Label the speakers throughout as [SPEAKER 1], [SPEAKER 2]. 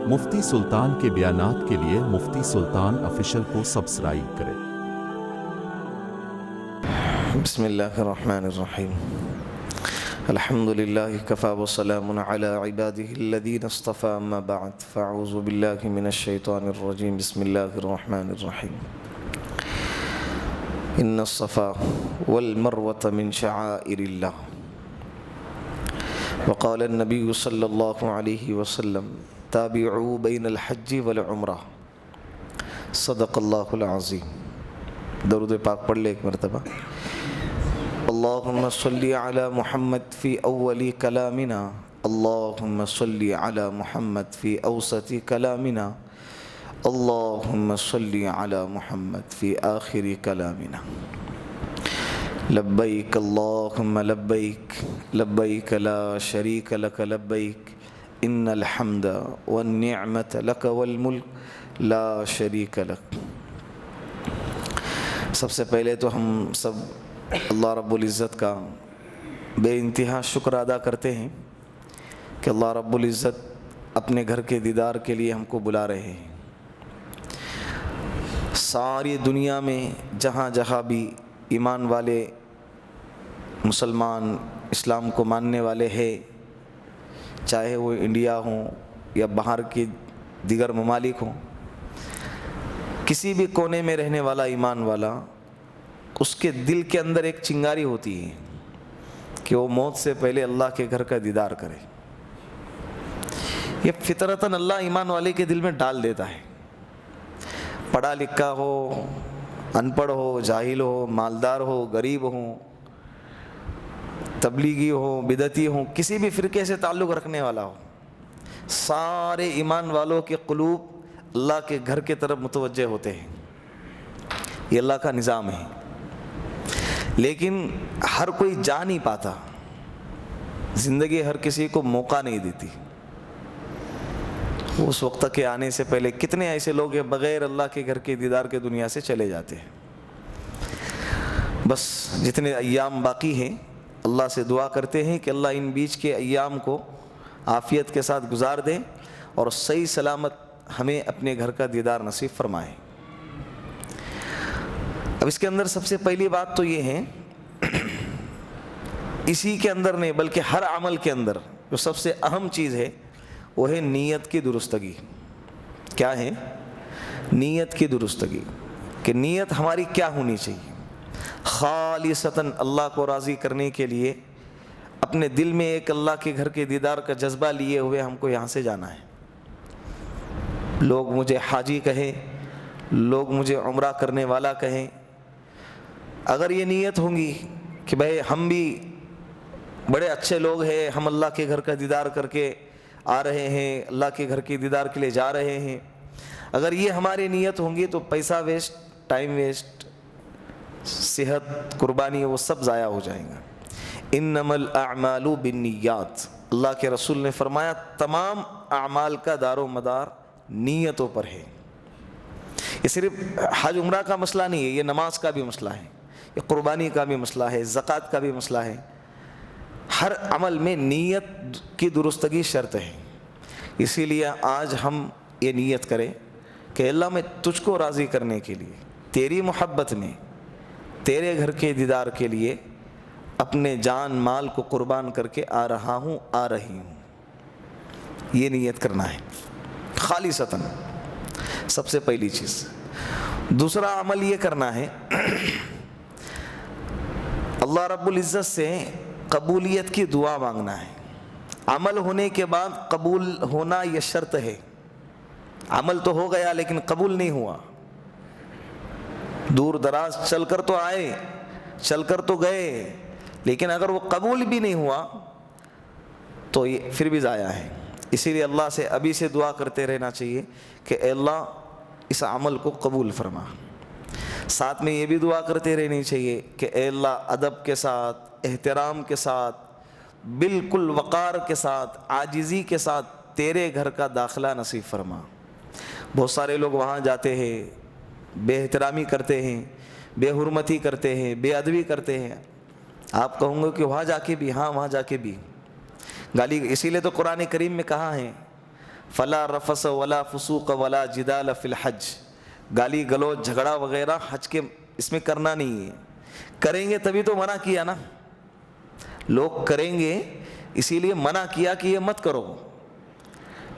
[SPEAKER 1] مفتی سلطان کے بیانات کے لیے مفتی سلطان آفیشل کو سبسکرائب کریں۔
[SPEAKER 2] بسم اللہ الرحمن الرحیم۔ الحمد للہ کفا وسلام علی عبادہ الذین اصطفى، اما بعد فاعوذ باللہ من الشیطان الرجیم۔ بسم اللہ الرحمن الرحیم۔ ان الصفا والمروة من شعائر اللہ، وقال النبی صلی اللہ علیہ وسلم تابعوا بین الحج والعمرہ، صدق اللہ العظیم۔ درود پاک پڑھ لے ایک مرتبہ۔ اللہم صلی علی محمد فی اولی کلامنا، اللہم صلی علی محمد فی اوسط کلامنا، اللہم صلی علی محمد فی آخر کلامنا۔ لبیک اللہم لبیک، لبیک لا شریک لک لبیک، ان الحمد والنعمت لک والملک لا شریک لک۔ سب سے پہلے تو ہم سب اللہ رب العزت کا بے انتہا شکر ادا کرتے ہیں کہ اللہ رب العزت اپنے گھر کے دیدار کے لیے ہم کو بلا رہے ہیں۔ ساری دنیا میں جہاں جہاں بھی ایمان والے مسلمان اسلام کو ماننے والے ہیں، چاہے وہ انڈیا ہوں یا باہر کے دیگر ممالک ہوں، کسی بھی کونے میں رہنے والا ایمان والا، اس کے دل کے اندر ایک چنگاری ہوتی ہے کہ وہ موت سے پہلے اللہ کے گھر کا دیدار کرے۔ یہ فطرتاً اللہ ایمان والے کے دل میں ڈال دیتا ہے، پڑھا لکھا ہو، ان پڑھ ہو، جاہل ہو، مالدار ہو، غریب ہو، تبلیغی ہو، بدعتی ہو، کسی بھی فرقے سے تعلق رکھنے والا ہو، سارے ایمان والوں کے قلوب اللہ کے گھر کے طرف متوجہ ہوتے ہیں۔ یہ اللہ کا نظام ہے، لیکن ہر کوئی جا نہیں پاتا، زندگی ہر کسی کو موقع نہیں دیتی۔ اس وقت کے آنے سے پہلے کتنے ایسے لوگ ہیں بغیر اللہ کے گھر کے دیدار کے دنیا سے چلے جاتے ہیں۔ بس جتنے ایام باقی ہیں اللہ سے دعا کرتے ہیں کہ اللہ ان بیچ کے ایام کو عافیت کے ساتھ گزار دیں اور صحیح سلامت ہمیں اپنے گھر کا دیدار نصیب فرمائے۔ اب اس کے اندر سب سے پہلی بات تو یہ ہے، اسی کے اندر نہیں بلکہ ہر عمل کے اندر جو سب سے اہم چیز ہے وہ ہے نیت کی درستگی۔ کیا ہے؟ نیت کی درستگی، کہ نیت ہماری کیا ہونی چاہیے۔ خالصتاً اللہ کو راضی کرنے کے لیے اپنے دل میں ایک اللہ کے گھر کے دیدار کا جذبہ لیے ہوئے ہم کو یہاں سے جانا ہے۔ لوگ مجھے حاجی کہیں، لوگ مجھے عمرہ کرنے والا کہیں، اگر یہ نیت ہوں گی کہ بھائی ہم بھی بڑے اچھے لوگ ہیں، ہم اللہ کے گھر کا دیدار کر کے آ رہے ہیں، اللہ کے گھر کے دیدار کے لیے جا رہے ہیں، اگر یہ ہماری نیت ہوں گی تو پیسہ ویسٹ، ٹائم ویسٹ، صحت، قربانی، وہ سب ضائع ہو جائیں گا۔ انما الاعمال بالنیات، اللہ کے رسول نے فرمایا تمام اعمال کا دار و مدار نیتوں پر ہے۔ یہ صرف حج عمرہ کا مسئلہ نہیں ہے، یہ نماز کا بھی مسئلہ ہے، یہ قربانی کا بھی مسئلہ ہے، زکوٰۃ کا بھی مسئلہ ہے۔ ہر عمل میں نیت کی درستگی شرط ہے۔ اسی لیے آج ہم یہ نیت کریں کہ اللہ میں تجھ کو راضی کرنے کے لیے، تیری محبت میں، تیرے گھر کے دیدار کے لیے اپنے جان مال کو قربان کر کے آ رہا ہوں، آ رہی ہوں۔ یہ نیت کرنا ہے خالصتاً، سب سے پہلی چیز۔ دوسرا عمل یہ کرنا ہے، اللہ رب العزت سے قبولیت کی دعا مانگنا ہے۔ عمل ہونے کے بعد قبول ہونا یہ شرط ہے۔ عمل تو ہو گیا لیکن قبول نہیں ہوا، دور دراز چل کر تو آئے، چل کر تو گئے، لیکن اگر وہ قبول بھی نہیں ہوا تو یہ پھر بھی ضائع ہے۔ اسی لیے اللہ سے ابھی سے دعا کرتے رہنا چاہیے کہ اے اللہ اس عمل کو قبول فرما۔ ساتھ میں یہ بھی دعا کرتے رہنی چاہیے کہ اے اللہ ادب کے ساتھ، احترام کے ساتھ، بالکل وقار کے ساتھ، عاجزی کے ساتھ تیرے گھر کا داخلہ نصیب فرما۔ بہت سارے لوگ وہاں جاتے ہیں، بے احترامی کرتے ہیں، بے حرمتی کرتے ہیں، بے ادبی کرتے ہیں۔ آپ کہوں گے کہ وہاں جا کے بھی، ہاں وہاں جا کے بھی گالی، اسی لیے تو قرآن کریم میں کہا ہے فلا رفس ولا فسوق ولا جدال فی الحج، گالی گلوچ جھگڑا وغیرہ حج کے اس میں کرنا نہیں ہے. کریں گے تبھی تو منع کیا نا، لوگ کریں گے اسی لیے منع کیا کہ یہ مت کرو،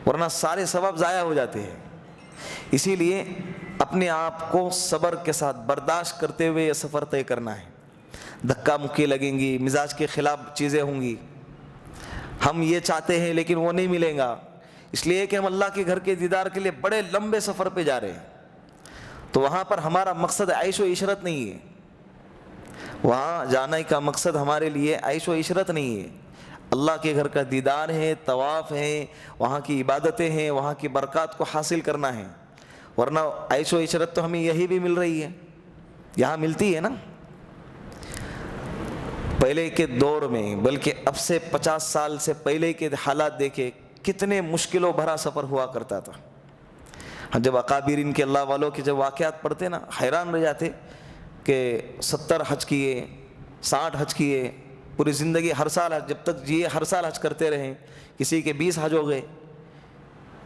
[SPEAKER 2] ورنہ سارے ثواب ضائع ہو جاتے ہیں. اسی لیے اپنے آپ کو صبر کے ساتھ برداشت کرتے ہوئے یہ سفر طے کرنا ہے. دھکا مکی لگیں گی، مزاج کے خلاف چیزیں ہوں گی، ہم یہ چاہتے ہیں لیکن وہ نہیں ملیں گا، اس لیے کہ ہم اللہ کے گھر کے دیدار کے لیے بڑے لمبے سفر پہ جا رہے ہیں. تو وہاں پر ہمارا مقصد عیش و عشرت نہیں ہے، وہاں جانے کا مقصد ہمارے لیے عیش و عشرت نہیں ہے. اللہ کے گھر کا دیدار ہے، طواف ہے، وہاں کی عبادتیں ہیں، وہاں کی برکات کو حاصل کرنا ہے. ورنہ عیش و عشرت تو ہمیں یہی بھی مل رہی ہے، یہاں ملتی ہے نا. پہلے کے دور میں، بلکہ اب سے 50 سال سے پہلے کے حالات دیکھے، کتنے مشکلوں بھرا سفر ہوا کرتا تھا. جب اکابرین کے اللہ والوں کے جب واقعات پڑھتے نا، حیران رہ جاتے کہ 70 حج کیے، 60 حج کیے، پوری زندگی ہر سال حج، جب تک جیے ہر سال حج کرتے رہے. کسی کے 20 حج ہو گئے.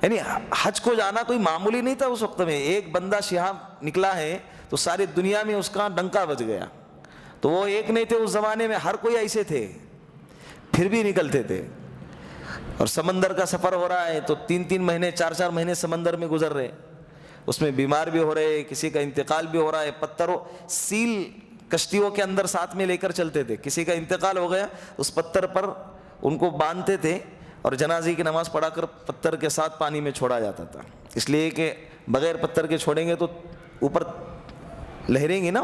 [SPEAKER 2] یعنی حج کو جانا کوئی معمولی نہیں تھا اس وقت میں. ایک بندہ شہاب نکلا ہے تو ساری دنیا میں اس کا ڈنکا بج گیا. تو وہ ایک نہیں تھے اس زمانے میں، ہر کوئی ایسے تھے، پھر بھی نکلتے تھے. اور سمندر کا سفر ہو رہا ہے تو 3 مہینے 4 مہینے سمندر میں گزر رہے، اس میں بیمار بھی ہو رہے، کسی کا انتقال بھی ہو رہا ہے. پتھروں سیل کشتیوں کے اندر ساتھ میں لے کر چلتے تھے. کسی کا انتقال ہو گیا، اس پتھر پر ان کو باندھتے تھے اور جنازے کی نماز پڑھا کر پتھر کے ساتھ پانی میں چھوڑا جاتا تھا. اس لیے کہ بغیر پتھر کے چھوڑیں گے تو اوپر لہریں گے نا.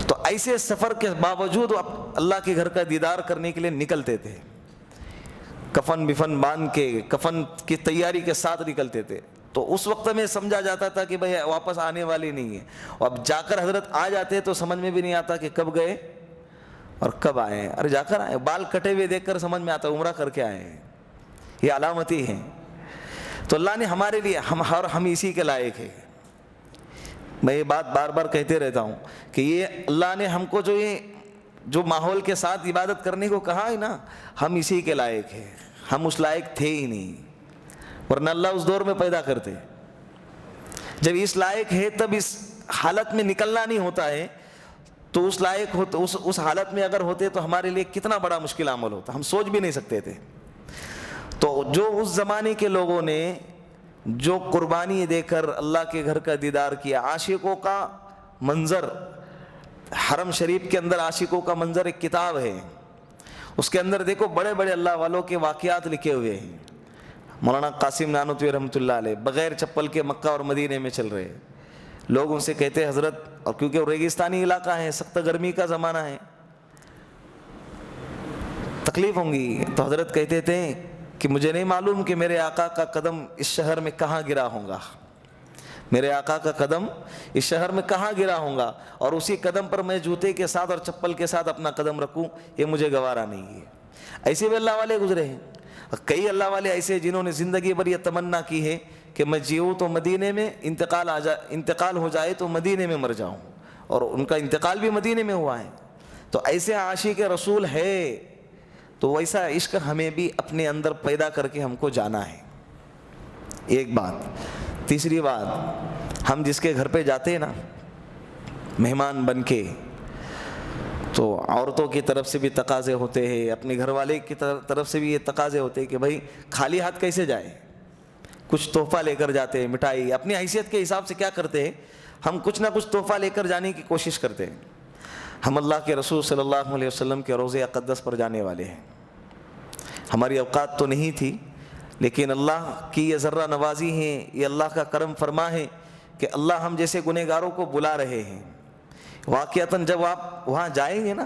[SPEAKER 2] تو ایسے سفر کے باوجود اللہ کے گھر کا دیدار کرنے کے لیے نکلتے تھے، کفن بفن باندھ کے، کفن کی تیاری کے ساتھ نکلتے تھے. تو اس وقت میں سمجھا جاتا تھا کہ بھئی واپس آنے والی نہیں ہے. اور اب جا کر حضرت آ جاتے تو سمجھ میں بھی نہیں آتا کہ کب گئے اور کب آئے. ارے جا کر آئے، بال کٹے ہوئے دیکھ کر سمجھ میں آتا عمرہ کر کے آئے ہیں. یہ علامتی ہیں. تو اللہ نے ہمارے لیے ہم اسی کے لائق ہیں. میں یہ بات بار بار کہتے رہتا ہوں کہ یہ اللہ نے ہم کو جو ماحول کے ساتھ عبادت کرنے کو کہا ہے نا، ہم اسی کے لائق ہیں. ہم اس لائق تھے ہی نہیں، ورنہ اللہ اس دور میں پیدا کرتے. جب اس لائق ہے تب اس حالت میں نکلنا نہیں ہوتا ہے. تو اس لائق ہوتے، اس حالت میں اگر ہوتے تو ہمارے لیے کتنا بڑا مشکل عمل ہوتا، ہم سوچ بھی نہیں سکتے تھے. تو جو اس زمانے کے لوگوں نے جو قربانی دے کر اللہ کے گھر کا دیدار کیا، عاشقوں کا منظر، حرم شریف کے اندر عاشقوں کا منظر ایک کتاب ہے، اس کے اندر دیکھو بڑے بڑے اللہ والوں کے واقعات لکھے ہوئے ہیں. مولانا قاسم نانوتوی رحمۃ اللہ علیہ بغیر چپل کے مکہ اور مدینے میں چل رہے. لوگ ان سے کہتے ہیں حضرت، اور کیونکہ وہ ریگستانی علاقہ ہے، سخت گرمی کا زمانہ ہے، تکلیف ہوں گی. تو حضرت کہتے تھے کہ مجھے نہیں معلوم کہ میرے آقا کا قدم اس شہر میں کہاں گرا ہوں گا، میرے آقا کا قدم اس شہر میں کہاں گرا ہوں گا، اور اسی قدم پر میں جوتے کے ساتھ اور چپل کے ساتھ اپنا قدم رکھوں، یہ مجھے گوارا نہیں ہے. ایسے بھی اللہ والے گزرے ہیں. کئی اللہ والے ایسے جنہوں نے زندگی بھر یہ تمنا کی ہے کہ میں جیوں تو مدینے میں، انتقال ہو جائے تو مدینے میں مر جاؤں، اور ان کا انتقال بھی مدینے میں ہوا ہے. تو ایسے عاشق رسول ہے. تو ویسا عشق ہمیں بھی اپنے اندر پیدا کر کے ہم کو جانا ہے. ایک بات. تیسری بات، ہم جس کے گھر پہ جاتے ہیں نا مہمان بن کے، تو عورتوں کی طرف سے بھی تقاضے ہوتے ہیں، اپنے گھر والے کی طرف سے بھی یہ تقاضے ہوتے ہیں کہ بھائی خالی ہاتھ کیسے جائے، کچھ تحفہ لے کر جاتے ہیں. مٹھائی اپنی حیثیت کے حساب سے کیا کرتے ہیں، ہم کچھ نہ کچھ تحفہ لے کر جانے کی کوشش کرتے ہیں. ہم اللہ کے رسول صلی اللہ علیہ وسلم کے روضہ اقدس پر جانے والے ہیں. ہماری اوقات تو نہیں تھی، لیکن اللہ کی یہ ذرہ نوازی ہے، یہ اللہ کا کرم فرما ہے کہ اللہ ہم جیسے گنہگاروں کو بلا رہے ہیں. واقعتاً جب آپ وہاں جائیں گے نا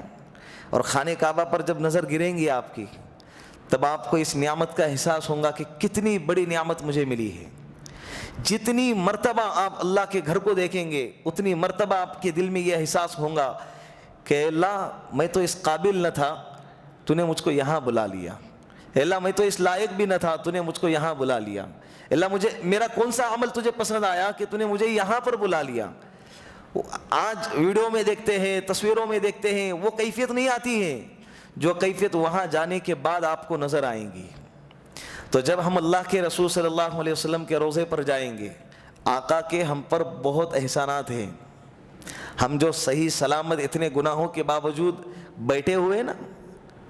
[SPEAKER 2] اور خانہ کعبہ پر جب نظر گریں گی آپ کی، تب آپ کو اس نعمت کا احساس ہوگا کہ کتنی بڑی نعمت مجھے ملی ہے. جتنی مرتبہ آپ اللہ کے گھر کو دیکھیں گے اتنی مرتبہ آپ کے دل میں یہ احساس ہوگا کہ اللہ میں تو اس قابل نہ تھا، تو نے مجھ کو یہاں بلا لیا. اللہ میں تو اس لائق بھی نہ تھا، تو نے مجھ کو یہاں بلا لیا. اللہ میرا کون سا عمل تجھے پسند آیا کہ تو نے مجھے یہاں پر بلا لیا. آج ویڈیو میں دیکھتے ہیں، تصویروں میں دیکھتے ہیں، وہ کیفیت نہیں آتی ہے جو کیفیت وہاں جانے کے بعد آپ کو نظر آئیں گی. تو جب ہم اللہ کے رسول صلی اللہ علیہ وسلم کے روضے پر جائیں گے، آقا کے ہم پر بہت احسانات ہیں. ہم جو صحیح سلامت اتنے گناہوں کے باوجود بیٹھے ہوئے نا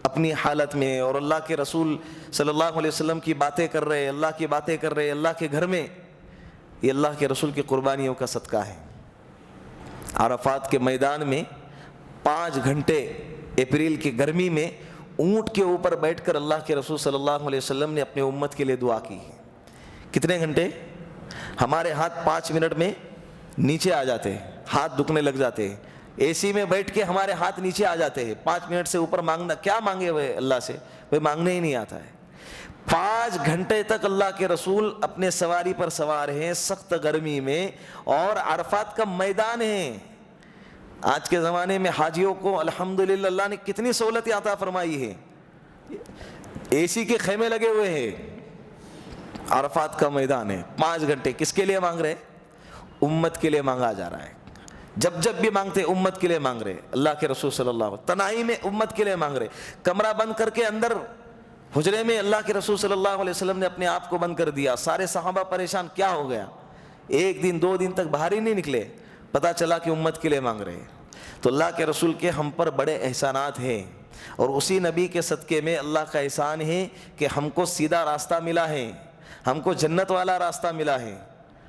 [SPEAKER 2] اپنی حالت میں، اور اللہ کے رسول صلی اللہ علیہ وسلم کی باتیں کر رہے، اللہ کی باتیں کر رہے اللہ کے گھر میں، یہ اللہ کے رسول کی قربانیوں کا صدقہ ہے. عرفات کے میدان میں 5 گھنٹے اپریل کی گرمی میں اونٹ کے اوپر بیٹھ کر اللہ کے رسول صلی اللہ علیہ وسلم نے اپنے امت کے لیے دعا کی. کتنے گھنٹے؟ ہمارے ہاتھ 5 منٹ میں نیچے آ جاتے ہیں، ہاتھ دکھنے لگ جاتے ہیں. اے سی میں بیٹھ کے ہمارے ہاتھ نیچے آ جاتے ہیں. 5 منٹ سے اوپر مانگنا کیا مانگے ہوئے اللہ سے، وہ مانگنے ہی نہیں آتا ہے. 5 گھنٹے تک اللہ کے رسول اپنے سواری پر سوار ہیں سخت گرمی میں، اور عرفات کا میدان ہے. آج کے زمانے میں حاجیوں کو الحمدللہ اللہ نے کتنی سہولتیں عطا فرمائی ہے. اے سی کے خیمے لگے ہوئے ہیں، عرفات کا میدان ہے. 5 گھنٹے کس کے لیے مانگ رہے؟ امت کے لیے مانگا جا رہا ہے. جب بھی مانگتے امت کے لیے مانگ رہے. اللہ کے رسول صلی اللہ علیہ وسلم تنہائی میں امت کے لیے مانگ رہے. کمرہ بند کر کے اندر حجرے میں اللہ کے رسول صلی اللہ علیہ وسلم نے اپنے آپ کو بند کر دیا. سارے صحابہ پریشان، کیا ہو گیا؟ 1 دن 2 دن تک باہر ہی نہیں نکلے. پتہ چلا کہ امت کے لیے مانگ رہے. تو اللہ کے رسول کے ہم پر بڑے احسانات ہیں، اور اسی نبی کے صدقے میں اللہ کا احسان ہے کہ ہم کو سیدھا راستہ ملا ہے، ہم کو جنت والا راستہ ملا ہے،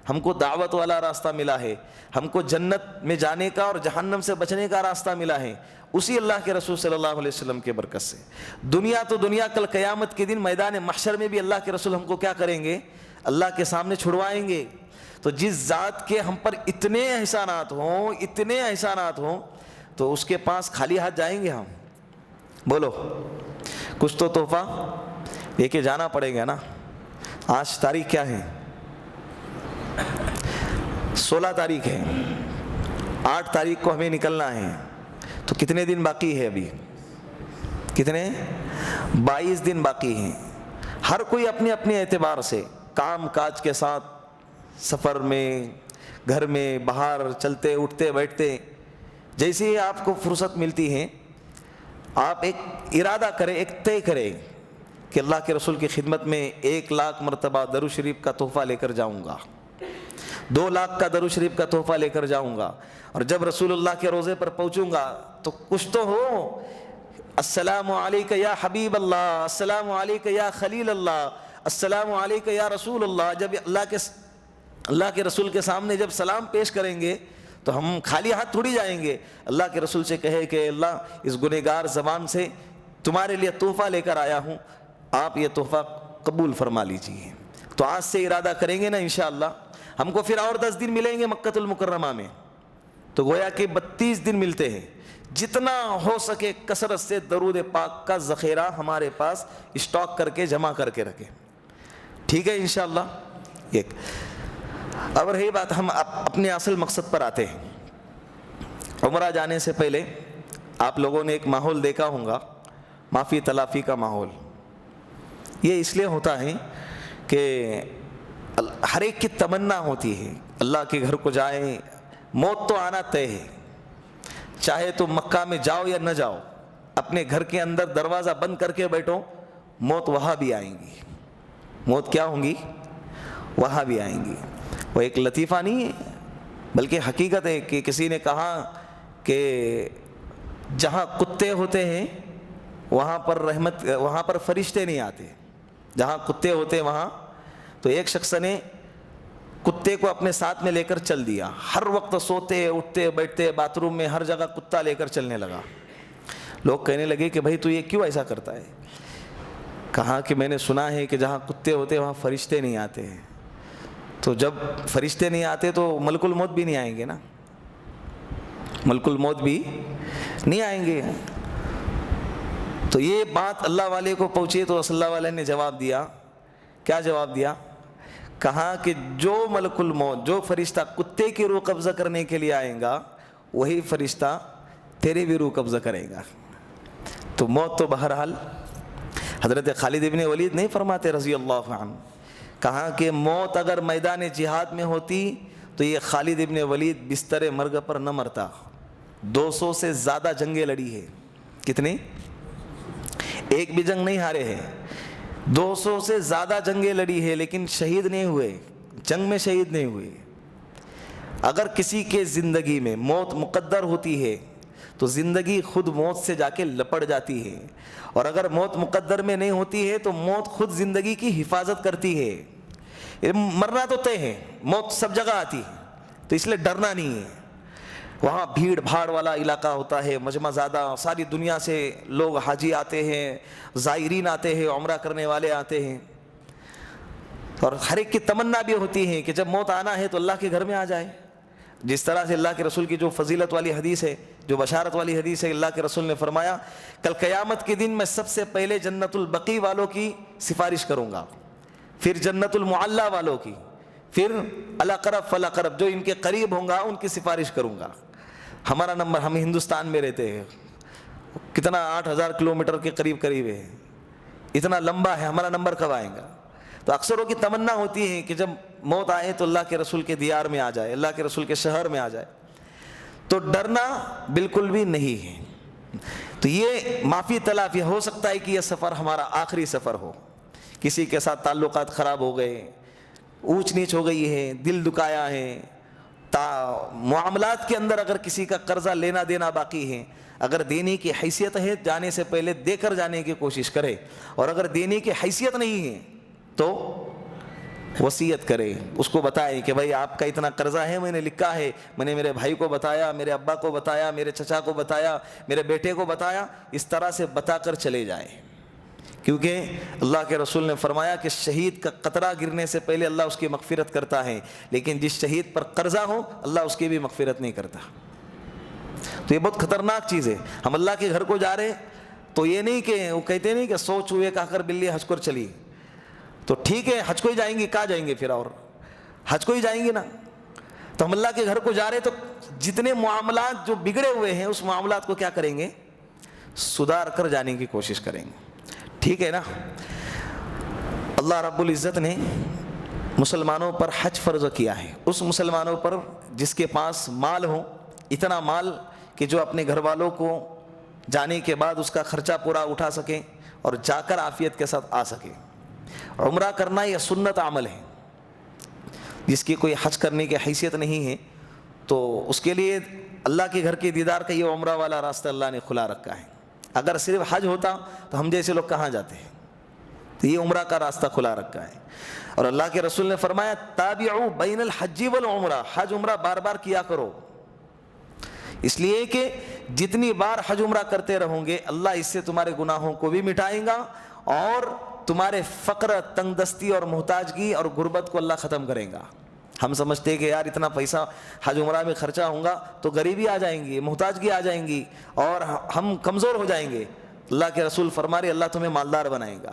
[SPEAKER 2] ہم کو دعوت والا راستہ ملا ہے، ہم کو جنت میں جانے کا اور جہنم سے بچنے کا راستہ ملا ہے، اسی اللہ کے رسول صلی اللہ علیہ وسلم کے برکت سے. دنیا تو دنیا، کل قیامت کے دن میدان محشر میں بھی اللہ کے رسول ہم کو کیا کریں گے؟ اللہ کے سامنے چھڑوائیں گے. تو جس ذات کے ہم پر اتنے احسانات ہوں تو اس کے پاس خالی ہاتھ جائیں گے ہم؟ بولو، کچھ تو تحفہ لے کے جانا پڑے گا نا. آج تاریخ کیا ہے؟ 16 تاریخ ہے. 8 تاریخ کو ہمیں نکلنا ہے. تو کتنے دن باقی ہے ابھی؟ کتنے؟ 22 دن باقی ہیں. ہر کوئی اپنے اپنے اعتبار سے کام کاج کے ساتھ، سفر میں، گھر میں، باہر چلتے اٹھتے بیٹھتے، جیسے ہی آپ کو فرصت ملتی ہے آپ ایک ارادہ کریں، ایک طے کریں کہ اللہ کے رسول کی خدمت میں 1 لاکھ مرتبہ درود شریف کا تحفہ لے کر جاؤں گا، 2 لاکھ کا درود شریف کا تحفہ لے کر جاؤں گا. اور جب رسول اللہ کے روزے پر پہنچوں گا تو کچھ تو ہو، السلام علیکہ یا حبیب اللہ، السلام علیکہ یا خلیل اللہ، السلام علیکہ یا رسول اللہ. جب اللہ کے رسول کے سامنے جب سلام پیش کریں گے تو ہم خالی ہاتھ تھوڑی جائیں گے. اللہ کے رسول سے کہے کہ اللہ اس گنہگار زبان سے تمہارے لیے تحفہ لے کر آیا ہوں، آپ یہ تحفہ قبول فرما لیجیے. تو آج سے ارادہ کریں گے نا انشاءاللہ. ہم کو پھر اور 10 دن ملیں گے مکۃ المکرمہ میں، تو گویا کہ 32 دن ملتے ہیں. جتنا ہو سکے کثرت سے درود پاک کا ذخیرہ ہمارے پاس اسٹاک کر کے جمع کر کے رکھیں. ٹھیک ہے انشاءاللہ. ایک اب رہی بات، ہم اپنے اصل مقصد پر آتے ہیں. عمرہ جانے سے پہلے آپ لوگوں نے ایک ماحول دیکھا ہوگا، معافی تلافی کا ماحول. یہ اس لیے ہوتا ہے کہ ہر ایک کی تمنا ہوتی ہے اللہ کے گھر کو جائیں. موت تو آنا طے ہے، چاہے تو مکہ میں جاؤ یا نہ جاؤ، اپنے گھر کے اندر دروازہ بند کر کے بیٹھو، موت وہاں بھی آئیں گی. موت کیا ہوں گی؟ وہاں بھی آئیں گی. وہ ایک لطیفہ نہیں ہے بلکہ حقیقت ہے کہ کسی نے کہا کہ جہاں کتے ہوتے ہیں وہاں پر فرشتے نہیں آتے. جہاں کتے ہوتے ہیں وہاں، تو ایک شخص نے کتے کو اپنے ساتھ میں لے کر چل دیا. ہر وقت سوتے اٹھتے بیٹھتے باتھ روم میں ہر جگہ کتا لے کر چلنے لگا. لوگ کہنے لگے کہ بھائی تو یہ کیوں ایسا کرتا ہے؟ کہا کہ میں نے سنا ہے کہ جہاں کتے ہوتے وہاں فرشتے نہیں آتے ہیں. تو جب فرشتے نہیں آتے تو ملک الموت بھی نہیں آئیں گے نا، ملک الموت بھی نہیں آئیں گے. تو یہ بات اللہ والے کو پہنچی تو اللہ والے نے جواب دیا. کیا جواب دیا؟ کہا کہ جو ملک الموت، جو فرشتہ کتے کی روح قبضہ کرنے کے لیے آئے گا وہی فرشتہ تیری بھی روح قبضہ کرے گا. تو موت تو بہرحال حضرت خالد ابن ولید نہیں فرماتے رضی اللہ عنہ، کہا کہ موت اگر میدان جہاد میں ہوتی تو یہ خالد ابن ولید بستر مرگ پر نہ مرتا. 200 سے زیادہ جنگیں لڑی ہے. کتنی؟ ایک بھی جنگ نہیں ہارے ہیں. 200 سے زیادہ جنگیں لڑی ہے لیکن شہید نہیں ہوئے, جنگ میں شہید نہیں ہوئے. اگر کسی کے زندگی میں موت مقدر ہوتی ہے تو زندگی خود موت سے جا کے لپٹ جاتی ہے, اور اگر موت مقدر میں نہیں ہوتی ہے تو موت خود زندگی کی حفاظت کرتی ہے. مرنا تو طے ہے, موت سب جگہ آتی ہے, تو اس لیے ڈرنا نہیں ہے. وہاں بھیڑ بھاڑ والا علاقہ ہوتا ہے, مجمع زادہ, ساری دنیا سے لوگ حاجی آتے ہیں, زائرین آتے ہیں, عمرہ کرنے والے آتے ہیں, اور ہر ایک کی تمنا بھی ہوتی ہے کہ جب موت آنا ہے تو اللہ کے گھر میں آ جائے. جس طرح سے اللہ کے رسول کی جو فضیلت والی حدیث ہے, جو بشارت والی حدیث ہے, اللہ کے رسول نے فرمایا کل قیامت کے دن میں سب سے پہلے جنت البقیع والوں کی سفارش کروں گا, پھر جنت المعلی والوں کی, پھر الاقرب فالاقرب جو ان کے قریب ہوں گا ان کی سفارش کروں گا. ہمارا نمبر, ہم ہندوستان میں رہتے ہیں, کتنا 8000 کلومیٹر کے قریب ہے, اتنا لمبا ہے, ہمارا نمبر کب آئے گا؟ تو اکثروں کی تمنا ہوتی ہے کہ جب موت آئے تو اللہ کے رسول کے دیار میں آ جائے, اللہ کے رسول کے شہر میں آ جائے. تو ڈرنا بالکل بھی نہیں ہے. تو یہ معافی تلافی, ہو سکتا ہے کہ یہ سفر ہمارا آخری سفر ہو, کسی کے ساتھ تعلقات خراب ہو گئے, اونچ نیچ ہو گئی ہے, دل دکایا ہے, معاملات کے اندر اگر کسی کا قرضہ لینا دینا باقی ہے, اگر دینے کی حیثیت ہے جانے سے پہلے دے کر جانے کی کوشش کرے, اور اگر دینے کی حیثیت نہیں ہے تو وصیت کرے, اس کو بتائے کہ بھائی آپ کا اتنا قرضہ ہے, میں نے لکھا ہے, میں نے میرے بھائی کو بتایا, میرے ابا کو بتایا, میرے چچا کو بتایا, میرے بیٹے کو بتایا, اس طرح سے بتا کر چلے جائے. کیونکہ اللہ کے رسول نے فرمایا کہ شہید کا قطرہ گرنے سے پہلے اللہ اس کی مغفرت کرتا ہے, لیکن جس شہید پر قرضہ ہو اللہ اس کی بھی مغفرت نہیں کرتا. تو یہ بہت خطرناک چیز ہے. ہم اللہ کے گھر کو جا رہے تو یہ نہیں کہ وہ کہتے نہیں کہ سو چوہے کہا کر بلی حج کر چلی, تو ٹھیک ہے حج کو ہی جائیں گے, کہاں جائیں گے پھر, اور حج کو ہی جائیں گے نا. تو ہم اللہ کے گھر کو جا رہے تو جتنے معاملات جو بگڑے ہوئے ہیں اس معاملات کو کیا کریں گے, سدھار کر جانے کی کوشش کریں گے. ٹھیک ہے نا. اللہ رب العزت نے مسلمانوں پر حج فرض کیا ہے, اس مسلمانوں پر جس کے پاس مال ہو, اتنا مال کہ جو اپنے گھر والوں کو جانے کے بعد اس کا خرچہ پورا اٹھا سکے اور جا کر عافیت کے ساتھ آ سکے. عمرہ کرنا یہ سنت عمل ہے, جس کی کوئی حج کرنے کی حیثیت نہیں ہے تو اس کے لیے اللہ کے گھر کے دیدار کا یہ عمرہ والا راستہ اللہ نے کھلا رکھا ہے. اگر صرف حج ہوتا تو ہم جیسے لوگ کہاں جاتے ہیں, تو یہ عمرہ کا راستہ کھلا رکھا ہے. اور اللہ کے رسول نے فرمایا تابعوا بین الحج والعمرہ, حج عمرہ بار بار کیا کرو, اس لیے کہ جتنی بار حج عمرہ کرتے رہو گے اللہ اس سے تمہارے گناہوں کو بھی مٹائے گا اور تمہارے فقر, تنگ دستی اور محتاجگی اور غربت کو اللہ ختم کرے گا. ہم سمجھتے ہیں کہ یار اتنا پیسہ حج عمرہ میں خرچہ ہوگا تو غریبی آ جائیں گی, محتاجگی آ جائیں گی اور ہم کمزور ہو جائیں گے. اللہ کے رسول فرما رہے اللہ تمہیں مالدار بنائے گا.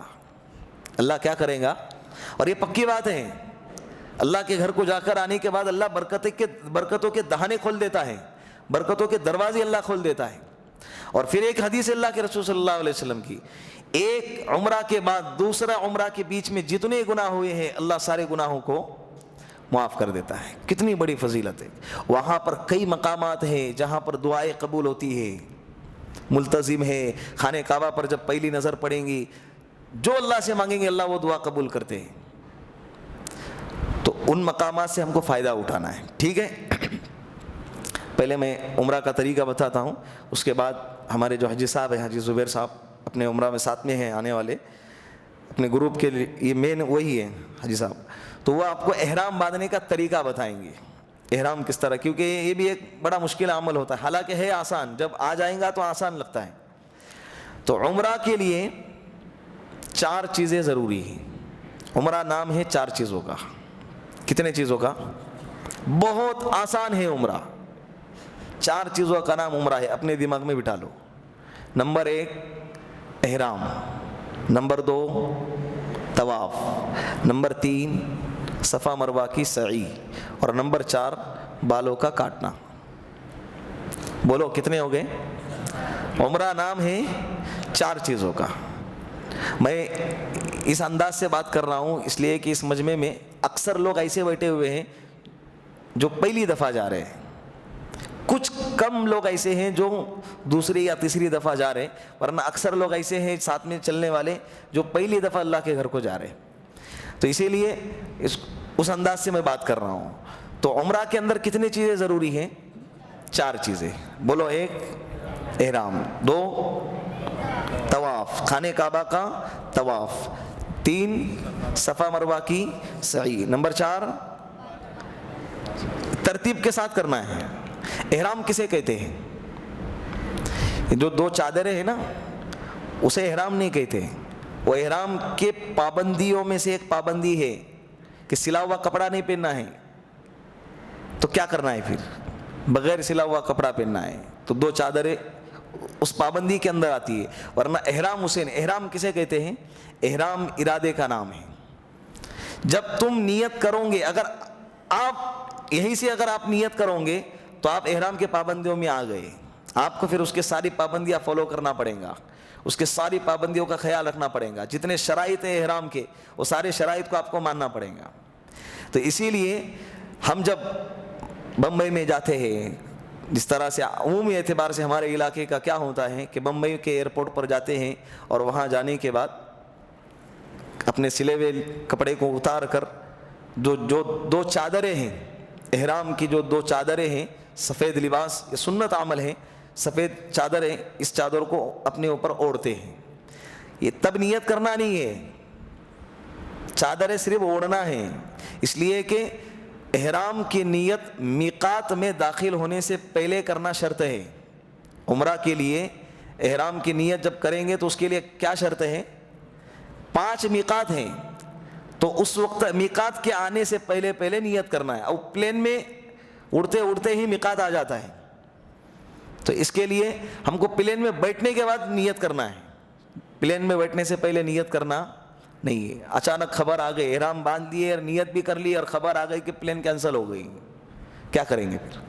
[SPEAKER 2] اللہ کیا کرے گا, اور یہ پکی بات ہے. اللہ کے گھر کو جا کر آنے کے بعد اللہ برکتوں کے دہانے کھول دیتا ہے, برکتوں کے دروازے اللہ کھول دیتا ہے. اور پھر ایک حدیث اللہ کے رسول صلی اللہ علیہ وسلم کی, ایک عمرہ کے بعد دوسرا عمرہ کے بیچ میں جتنے گناہ ہوئے ہیں اللہ سارے گناہوں کو معاف کر دیتا ہے. کتنی بڑی فضیلت ہے. وہاں پر کئی مقامات ہیں جہاں پر دعائیں قبول ہوتی ہے. ملتزم ہے, خانہ کعبہ پر جب پہلی نظر پڑیں گی جو اللہ سے مانگیں گے اللہ وہ دعا قبول کرتے ہیں. تو ان مقامات سے ہم کو فائدہ اٹھانا ہے. ٹھیک ہے, پہلے میں عمرہ کا طریقہ بتاتا ہوں, اس کے بعد ہمارے جو حاجی صاحب ہیں, حاجی زبیر صاحب اپنے عمرہ میں ساتھ میں ہیں آنے والے, اپنے گروپ کے لیے یہ مین وہی ہے حاجی صاحب, تو وہ آپ کو احرام باندھنے کا طریقہ بتائیں گے, احرام کس طرح, کیونکہ یہ بھی ایک بڑا مشکل عمل ہوتا ہے, حالانکہ ہے آسان, جب آ جائیں گا تو آسان لگتا ہے. تو عمرہ کے لیے 4 چیزیں ضروری ہیں. عمرہ نام ہے 4 چیزوں کا. کتنے چیزوں کا؟ بہت آسان ہے عمرہ. 4 چیزوں کا نام عمرہ ہے, اپنے دماغ میں بٹھا لو. نمبر 1 احرام, نمبر 2 طواف, نمبر 3 صفا مروہ کی سعی, اور نمبر 4 بالوں کا کاٹنا. بولو کتنے ہو گئے؟ عمرہ نام ہے 4 چیزوں کا. میں اس انداز سے بات کر رہا ہوں اس لیے کہ اس مجمع میں اکثر لوگ ایسے بیٹھے ہوئے ہیں جو پہلی دفعہ جا رہے ہیں. کچھ کم لوگ ایسے ہیں جو دوسری یا تیسری دفعہ جا رہے ہیں، ورنہ اکثر لوگ ایسے ہیں ساتھ میں چلنے والے جو پہلی دفعہ اللہ کے گھر کو جا رہے ہیں۔ تو اسی لیے اس انداز سے میں بات کر رہا ہوں۔ تو عمرہ کے اندر کتنی چیزیں ضروری ہیں؟ 4 چیزیں بولو۔ 1 احرام، 2 طواف، خانہ کعبہ کا طواف، 3 صفا مروہ کی سعی، نمبر 4 ترتیب کے ساتھ کرنا ہے۔ احرام کسے کہتے ہیں؟ جو 2 چادریں ہیں نا اسے احرام نہیں کہتے۔ وہ احرام کے پابندیوں میں سے ایک پابندی ہے کہ سلا ہوا کپڑا نہیں پہننا ہے۔ تو کیا کرنا ہے پھر؟ بغیر سلا ہوا کپڑا پہننا ہے۔ تو 2 چادریں اس پابندی کے اندر آتی ہے، ورنہ احرام احرام کسے کہتے ہیں؟ احرام ارادے کا نام ہے۔ جب تم نیت کرو گے، اگر آپ یہیں سے اگر آپ نیت کرو گے تو آپ احرام کے پابندیوں میں آ گئے۔ آپ کو پھر اس کے ساری پابندیاں فالو کرنا پڑیں گا، اس کے ساری پابندیوں کا خیال رکھنا پڑے گا۔ جتنے شرائط ہیں احرام کے وہ سارے شرائط کو آپ کو ماننا پڑے گا۔ تو اسی لیے ہم جب بمبئی میں جاتے ہیں، جس طرح سے عمومی اعتبار سے ہمارے علاقے کا کیا ہوتا ہے کہ بمبئی کے ایئرپورٹ پر جاتے ہیں اور وہاں جانے کے بعد اپنے سلے ہوئے کپڑے کو اتار کر جو 2 چادریں ہیں احرام کی، جو 2 چادریں ہیں، سفید لباس، یہ سنت عمل ہے، سفید چادریں، اس چادر کو اپنے اوپر اوڑھتے ہیں۔ یہ تب نیت کرنا نہیں ہے، چادریں صرف اوڑھنا ہے، اس لیے کہ احرام کی نیت میقات میں داخل ہونے سے پہلے کرنا شرط ہے۔ عمرہ کے لیے احرام کی نیت جب کریں گے تو اس کے لیے کیا شرط ہے؟ 5 میقات ہیں، تو اس وقت میقات کے آنے سے پہلے نیت کرنا ہے۔ اور پلین میں اڑتے ہی میقات آ جاتا ہے، تو اس کے لیے ہم کو پلین میں بیٹھنے کے بعد نیت کرنا ہے، پلین میں بیٹھنے سے پہلے نیت کرنا نہیں ہے۔ اچانک خبر آ گئی، احرام باندھ دیے اور نیت بھی کر لی اور خبر آ گئی کہ پلین کینسل ہو گئی، کیا کریں گے پھر؟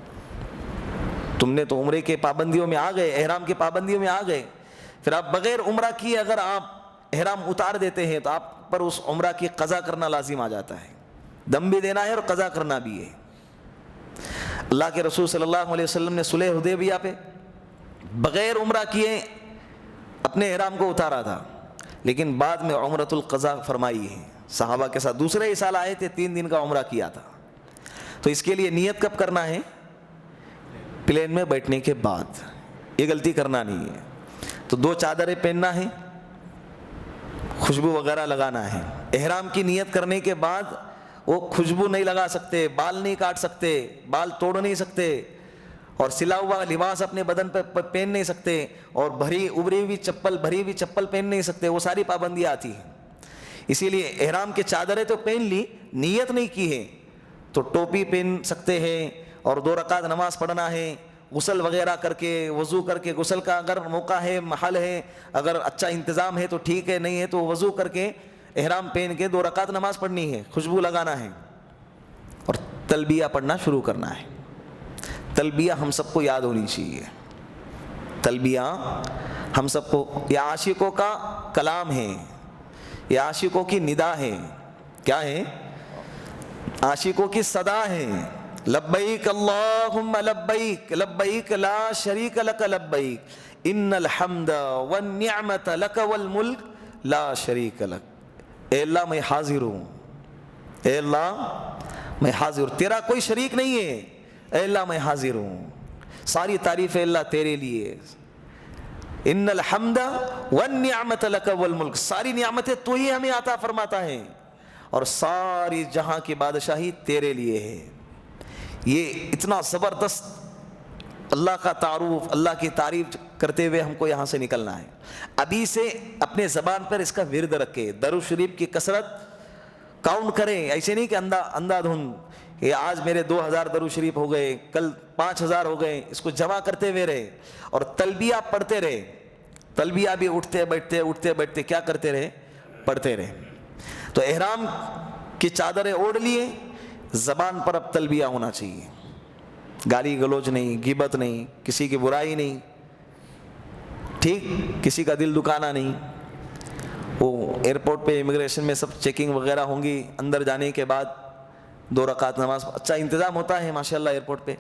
[SPEAKER 2] تم نے تو عمرے کے پابندیوں میں آ گئے، احرام کی پابندیوں میں آ گئے، پھر آپ بغیر عمرہ کیے اگر آپ احرام اتار دیتے ہیں تو آپ پر اس عمرہ کی قضا کرنا لازم آ جاتا ہے، دم بھی دینا ہے اور قضا کرنا بھی ہے۔ اللہ کے رسول صلی اللہ علیہ وسلم نے صلح حدیبیہ پہ بغیر عمرہ کیے اپنے احرام کو اتارا تھا، لیکن بعد میں عمرۃ القضاء فرمائی ہے، صحابہ کے ساتھ دوسرے ہی سال آئے تھے، 3 دن کا عمرہ کیا تھا۔ تو اس کے لیے نیت کب کرنا ہے؟ پلین میں بیٹھنے کے بعد، یہ غلطی کرنا نہیں ہے۔ تو 2 چادریں پہننا ہے، خوشبو وغیرہ لگانا ہے۔ احرام کی نیت کرنے کے بعد وہ خوشبو نہیں لگا سکتے، بال نہیں کاٹ سکتے، بال توڑ نہیں سکتے، اور سلا ہوا لباس اپنے بدن پہ پہن نہیں سکتے، اور بھری ہوئی چپل پہن نہیں سکتے، وہ ساری پابندیاں آتی ہیں۔ اسی لیے احرام کے چادریں تو پہن لی، نیت نہیں کی ہے، تو ٹوپی پہن سکتے ہیں، اور 2 رکعت نماز پڑھنا ہے، غسل وغیرہ کر کے، وضو کر کے، غسل کا اگر موقع ہے، محل ہے، اگر اچھا انتظام ہے تو ٹھیک ہے، نہیں ہے تو وضو کر کے احرام پہن کے 2 رکعت نماز پڑھنی ہے، خوشبو لگانا ہے، اور تلبیہ پڑھنا شروع کرنا ہے۔ تلبیہ ہم سب کو یاد ہونی چاہیے، تلبیہ ہم سب کو، یہ عاشقوں کا کلام ہے، یہ عاشقوں کی ندا ہے، کیا ہے؟ عاشقوں کی صدا ہے۔ لبیک اللہم لبیک، لبیک لا شریک لک لبیک، ان الحمد والنعمت لک والملک لا شریک لک۔ اے اللہ میں حاضر ہوں، اے اللہ میں حاضر ہوں، تیرا کوئی شریک نہیں ہے، اے اللہ میں حاضر ہوں، ساری تعریف ہے اللہ تیرے لیے۔ ان الحمد والنعمت لک والملک، ساری نعمتیں تو ہی ہمیں عطا فرماتا ہے، اور ساری جہاں کی بادشاہی تیرے لیے ہے۔ یہ اتنا زبردست اللہ کا تعارف، اللہ کی تعریف کرتے ہوئے ہم کو یہاں سے نکلنا ہے۔ ابھی سے اپنے زبان پر اس کا ورد رکھے، درود شریف کی کثرت کاؤنٹ کریں، ایسے نہیں کہ اندھا دھند کہ آج میرے 2000 درود شریف ہو گئے، کل 5000 ہو گئے، اس کو جمع کرتے ہوئے رہے، اور تلبیہ پڑھتے رہے، تلبیہ بھی اٹھتے بیٹھتے کیا کرتے رہے؟ پڑھتے رہے۔ تو احرام کی چادریں اوڑھ لیے، زبان پر اب تلبیہ ہونا چاہیے، گالی گلوچ نہیں، غیبت نہیں، کسی کی برائی نہیں، ٹھیک، کسی کا دل دکھانا نہیں۔ وہ ایئرپورٹ پہ امیگریشن میں سب چیکنگ وغیرہ ہوں گی، اندر جانے کے بعد 2 رکعت نماز، اچھا انتظام ہوتا ہے ماشاءاللہ ایئرپورٹ پہ،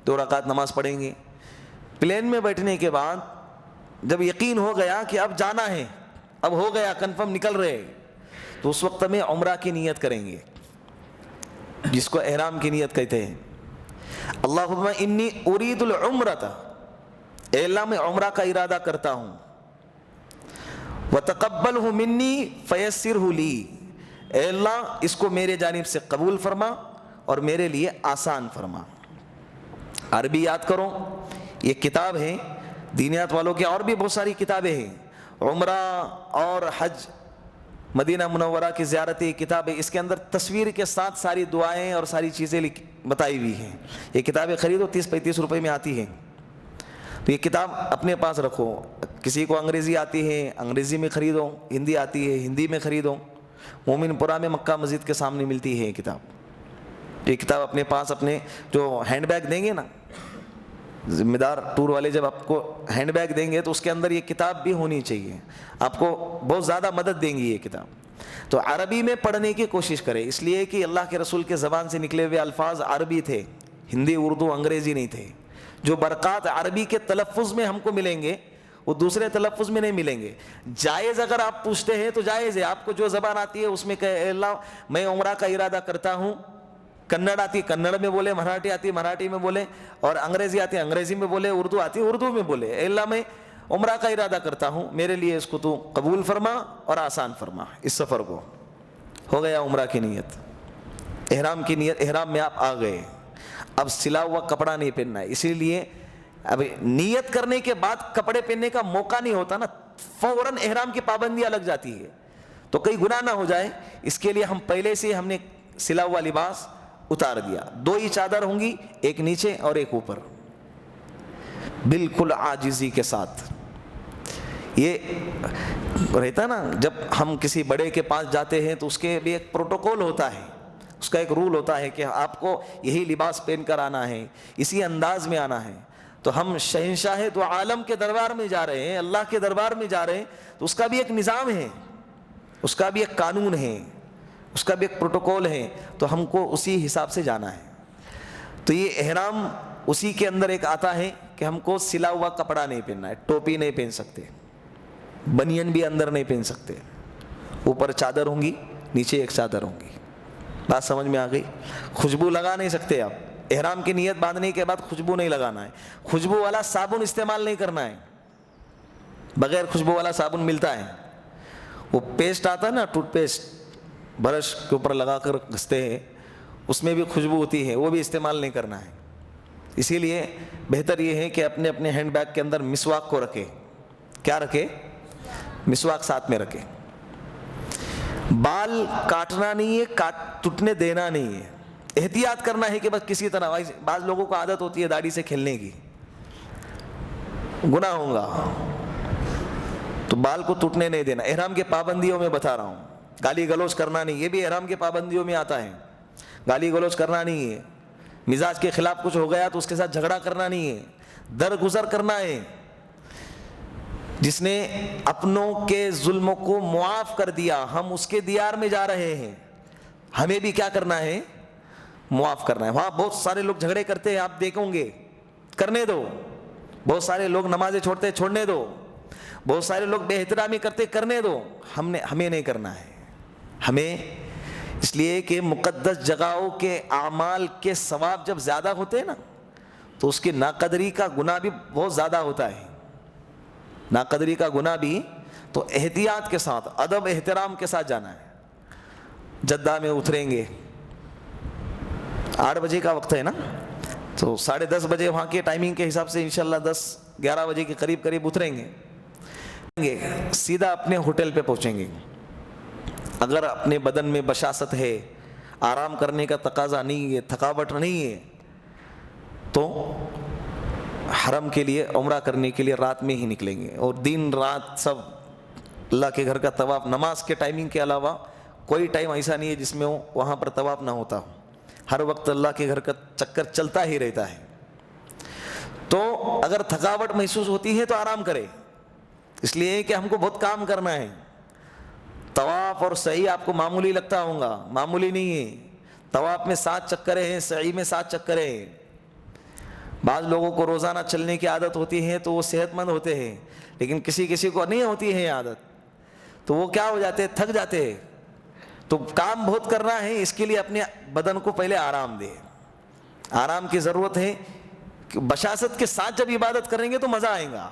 [SPEAKER 2] 2 رکعت نماز پڑھیں گے، پلین میں بیٹھنے کے بعد جب یقین ہو گیا کہ اب جانا ہے، اب ہو گیا کنفرم نکل رہے، تو اس وقت میں عمرہ کی نیت کریں گے، جس کو احرام کی نیت کہتے ہیں۔ اللہم انی ارید العمرۃ، اے اللہ میں عمرہ کا ارادہ کرتا ہوں، وتقبلہ منی فیسرہ لی، اے اللہ اس کو میرے جانب سے قبول فرما اور میرے لیے آسان فرما۔ عربی یاد کرو، یہ کتاب ہے دینیات والوں کے، اور بھی بہت ساری کتابیں ہیں، عمرہ اور حج مدینہ منورہ کی زیارت کتاب ہے، اس کے اندر تصویر کے ساتھ ساری دعائیں اور ساری چیزیں بتائی ہوئی ہیں۔ یہ کتابیں خریدو، 30-35 روپے میں آتی ہیں، تو یہ کتاب اپنے پاس رکھو۔ کسی کو انگریزی آتی ہے انگریزی میں خریدو، ہندی آتی ہے ہندی میں خریدو۔ مومن پورہ میں مکہ مسجد کے سامنے ملتی ہے یہ کتاب۔ یہ کتاب اپنے پاس، اپنے جو ہینڈ بیگ دیں گے نا، ذمہ دار ٹور والے جب آپ کو ہینڈ بیگ دیں گے تو اس کے اندر یہ کتاب بھی ہونی چاہیے، آپ کو بہت زیادہ مدد دیں گی یہ کتاب۔ تو عربی میں پڑھنے کی کوشش کریں، اس لیے کہ اللہ کے رسول کے زبان سے نکلے ہوئے الفاظ عربی تھے، ہندی اردو انگریزی نہیں تھے۔ جو برکات عربی کے تلفظ میں ہم کو ملیں گے وہ دوسرے تلفظ میں نہیں ملیں گے۔ جائز اگر آپ پوچھتے ہیں تو جائز ہے، آپ کو جو زبان آتی ہے اس میں کہ اے اللہ میں عمرہ کا ارادہ کرتا ہوں، کنڑ آتی کنڑ میں بولے، مراٹھی آتی مراٹھی میں بولے، اور انگریزی آتی انگریزی میں بولے، اردو آتی اردو میں بولے، اے اللہ میں عمرہ کا ارادہ کرتا ہوں، میرے لیے اس کو تو قبول فرما اور آسان فرما اس سفر کو۔ ہو گیا عمرہ کی نیت، احرام کی نیت، احرام میں آپ آ گئے، اب سلا ہوا کپڑا نہیں پہننا ہے، اسی لیے اب نیت کرنے کے بعد کپڑے پہننے کا موقع نہیں ہوتا نا، فوراً احرام کی پابندیاں لگ جاتی ہے، تو کئی گناہ نہ ہو جائے، اس کے لیے ہم پہلے سے ہم نے سلا ہوا لباس اتار دیا، 2 ہی چادر ہوں گی، ایک نیچے اور ایک اوپر، بالکل عاجزی کے ساتھ۔ یہ رہتا نا جب ہم کسی بڑے کے پاس جاتے ہیں تو اس کے بھی ایک پروٹوکول ہوتا ہے، اس کا ایک رول ہوتا ہے کہ آپ کو یہی لباس پہن کر آنا ہے، اسی انداز میں آنا ہے۔ تو ہم شہنشاہ تو عالم کے دربار میں جا رہے ہیں، اللہ کے دربار میں جا رہے ہیں، تو اس کا بھی ایک نظام ہے، اس کا بھی ایک قانون ہے، اس کا بھی ایک پروٹوکول ہے، تو ہم کو اسی حساب سے جانا ہے۔ تو یہ احرام اسی کے اندر ایک آتا ہے کہ ہم کو سلا ہوا کپڑا نہیں پہننا ہے، ٹوپی نہیں پہن سکتے، بنین بھی اندر نہیں پہن سکتے، اوپر چادر ہوں گی نیچے ایک چادر ہوں گی۔ بات سمجھ میں آ گئی؟ خوشبو لگا نہیں سکتے آپ، احرام کی نیت باندھنے کے بعد خوشبو نہیں لگانا ہے، خوشبو والا صابن استعمال نہیں کرنا ہے، بغیر خوشبو والا صابن ملتا ہے، وہ پیسٹ آتا ہے نا، ٹوتھ پیسٹ برش کے اوپر لگا کر گھستے ہیں، اس میں بھی خوشبو ہوتی ہے، وہ بھی استعمال نہیں کرنا ہے۔ اسی لیے بہتر یہ ہے کہ اپنے اپنے ہینڈ بیگ کے اندر مسواک کو رکھے، کیا رکھے؟ مسواک ساتھ میں رکھے۔ بال کاٹنا نہیں ہے، ٹوٹنے دینا نہیں ہے، احتیاط کرنا ہے کہ بس کسی طرح، بعض لوگوں کو عادت ہوتی ہے داڑھی سے کھیلنے کی، گناہ ہوگا، تو بال کو ٹوٹنے نہیں دینا۔ احرام کے پابندیوں میں بتا رہا ہوں، گالی گلوچ کرنا نہیں، یہ بھی احرام کے پابندیوں میں آتا ہے، گالی گلوچ کرنا نہیں ہے، مزاج کے خلاف کچھ ہو گیا تو اس کے ساتھ جھگڑا کرنا نہیں ہے، درگزر کرنا ہے۔ جس نے اپنوں کے ظلموں کو معاف کر دیا، ہم اس کے دیار میں جا رہے ہیں، ہمیں بھی کیا کرنا ہے؟ معاف کرنا ہے۔ وہاں بہت سارے لوگ جھگڑے کرتے ہیں، آپ دیکھیں گے، کرنے دو۔ بہت سارے لوگ نمازیں چھوڑتے، چھوڑنے دو۔ بہت سارے لوگ بے احترامی کرتے، کرنے دو۔ ہمیں نہیں کرنا ہے، ہمیں، اس لیے کہ مقدس جگہوں کے اعمال کے ثواب جب زیادہ ہوتے ہیں نا تو اس کی ناقدری کا گناہ بھی بہت زیادہ ہوتا ہے، ناقدری کا گناہ بھی۔ تو احتیاط کے ساتھ، ادب احترام کے ساتھ جانا ہے۔ جدہ میں اتریں گے، 8 بجے کا وقت ہے نا، تو 10:30 بجے وہاں کے ٹائمنگ کے حساب سے انشاءاللہ 10-11 بجے کے قریب اتریں گے، سیدھا اپنے ہوٹل پہ پہنچیں گے۔ اگر اپنے بدن میں بشاست ہے، آرام کرنے کا تقاضا نہیں ہے، تھکاوٹ نہیں ہے، تو حرم کے لیے عمرہ کرنے کے لیے رات میں ہی نکلیں گے، اور دن رات سب اللہ کے گھر کا طواف، نماز کے ٹائمنگ کے علاوہ کوئی ٹائم ایسا نہیں ہے جس میں وہاں پر طواف نہ ہوتا ہو، ہر وقت اللہ کے گھر کا چکر چلتا ہی رہتا ہے۔ تو اگر تھکاوٹ محسوس ہوتی ہے تو آرام کرے، اس لیے کہ ہم کو بہت کام کرنا ہے۔ طواف اور سعی آپ کو معمولی لگتا ہوگا، معمولی نہیں ہے۔ طواف میں 7 چکریں ہیں، سعی میں 7 چکریں ہیں۔ بعض لوگوں کو روزانہ چلنے کی عادت ہوتی ہے تو وہ صحت مند ہوتے ہیں، لیکن کسی کسی کو نہیں ہوتی ہے یہ عادت، تو وہ کیا ہو جاتے ہیں، تھک جاتے ہیں۔ تو کام بہت کرنا ہے، اس کے لیے اپنے بدن کو پہلے آرام دے، آرام کی ضرورت ہے۔ بشاشت کے ساتھ جب عبادت کریں گے تو مزہ آئے گا،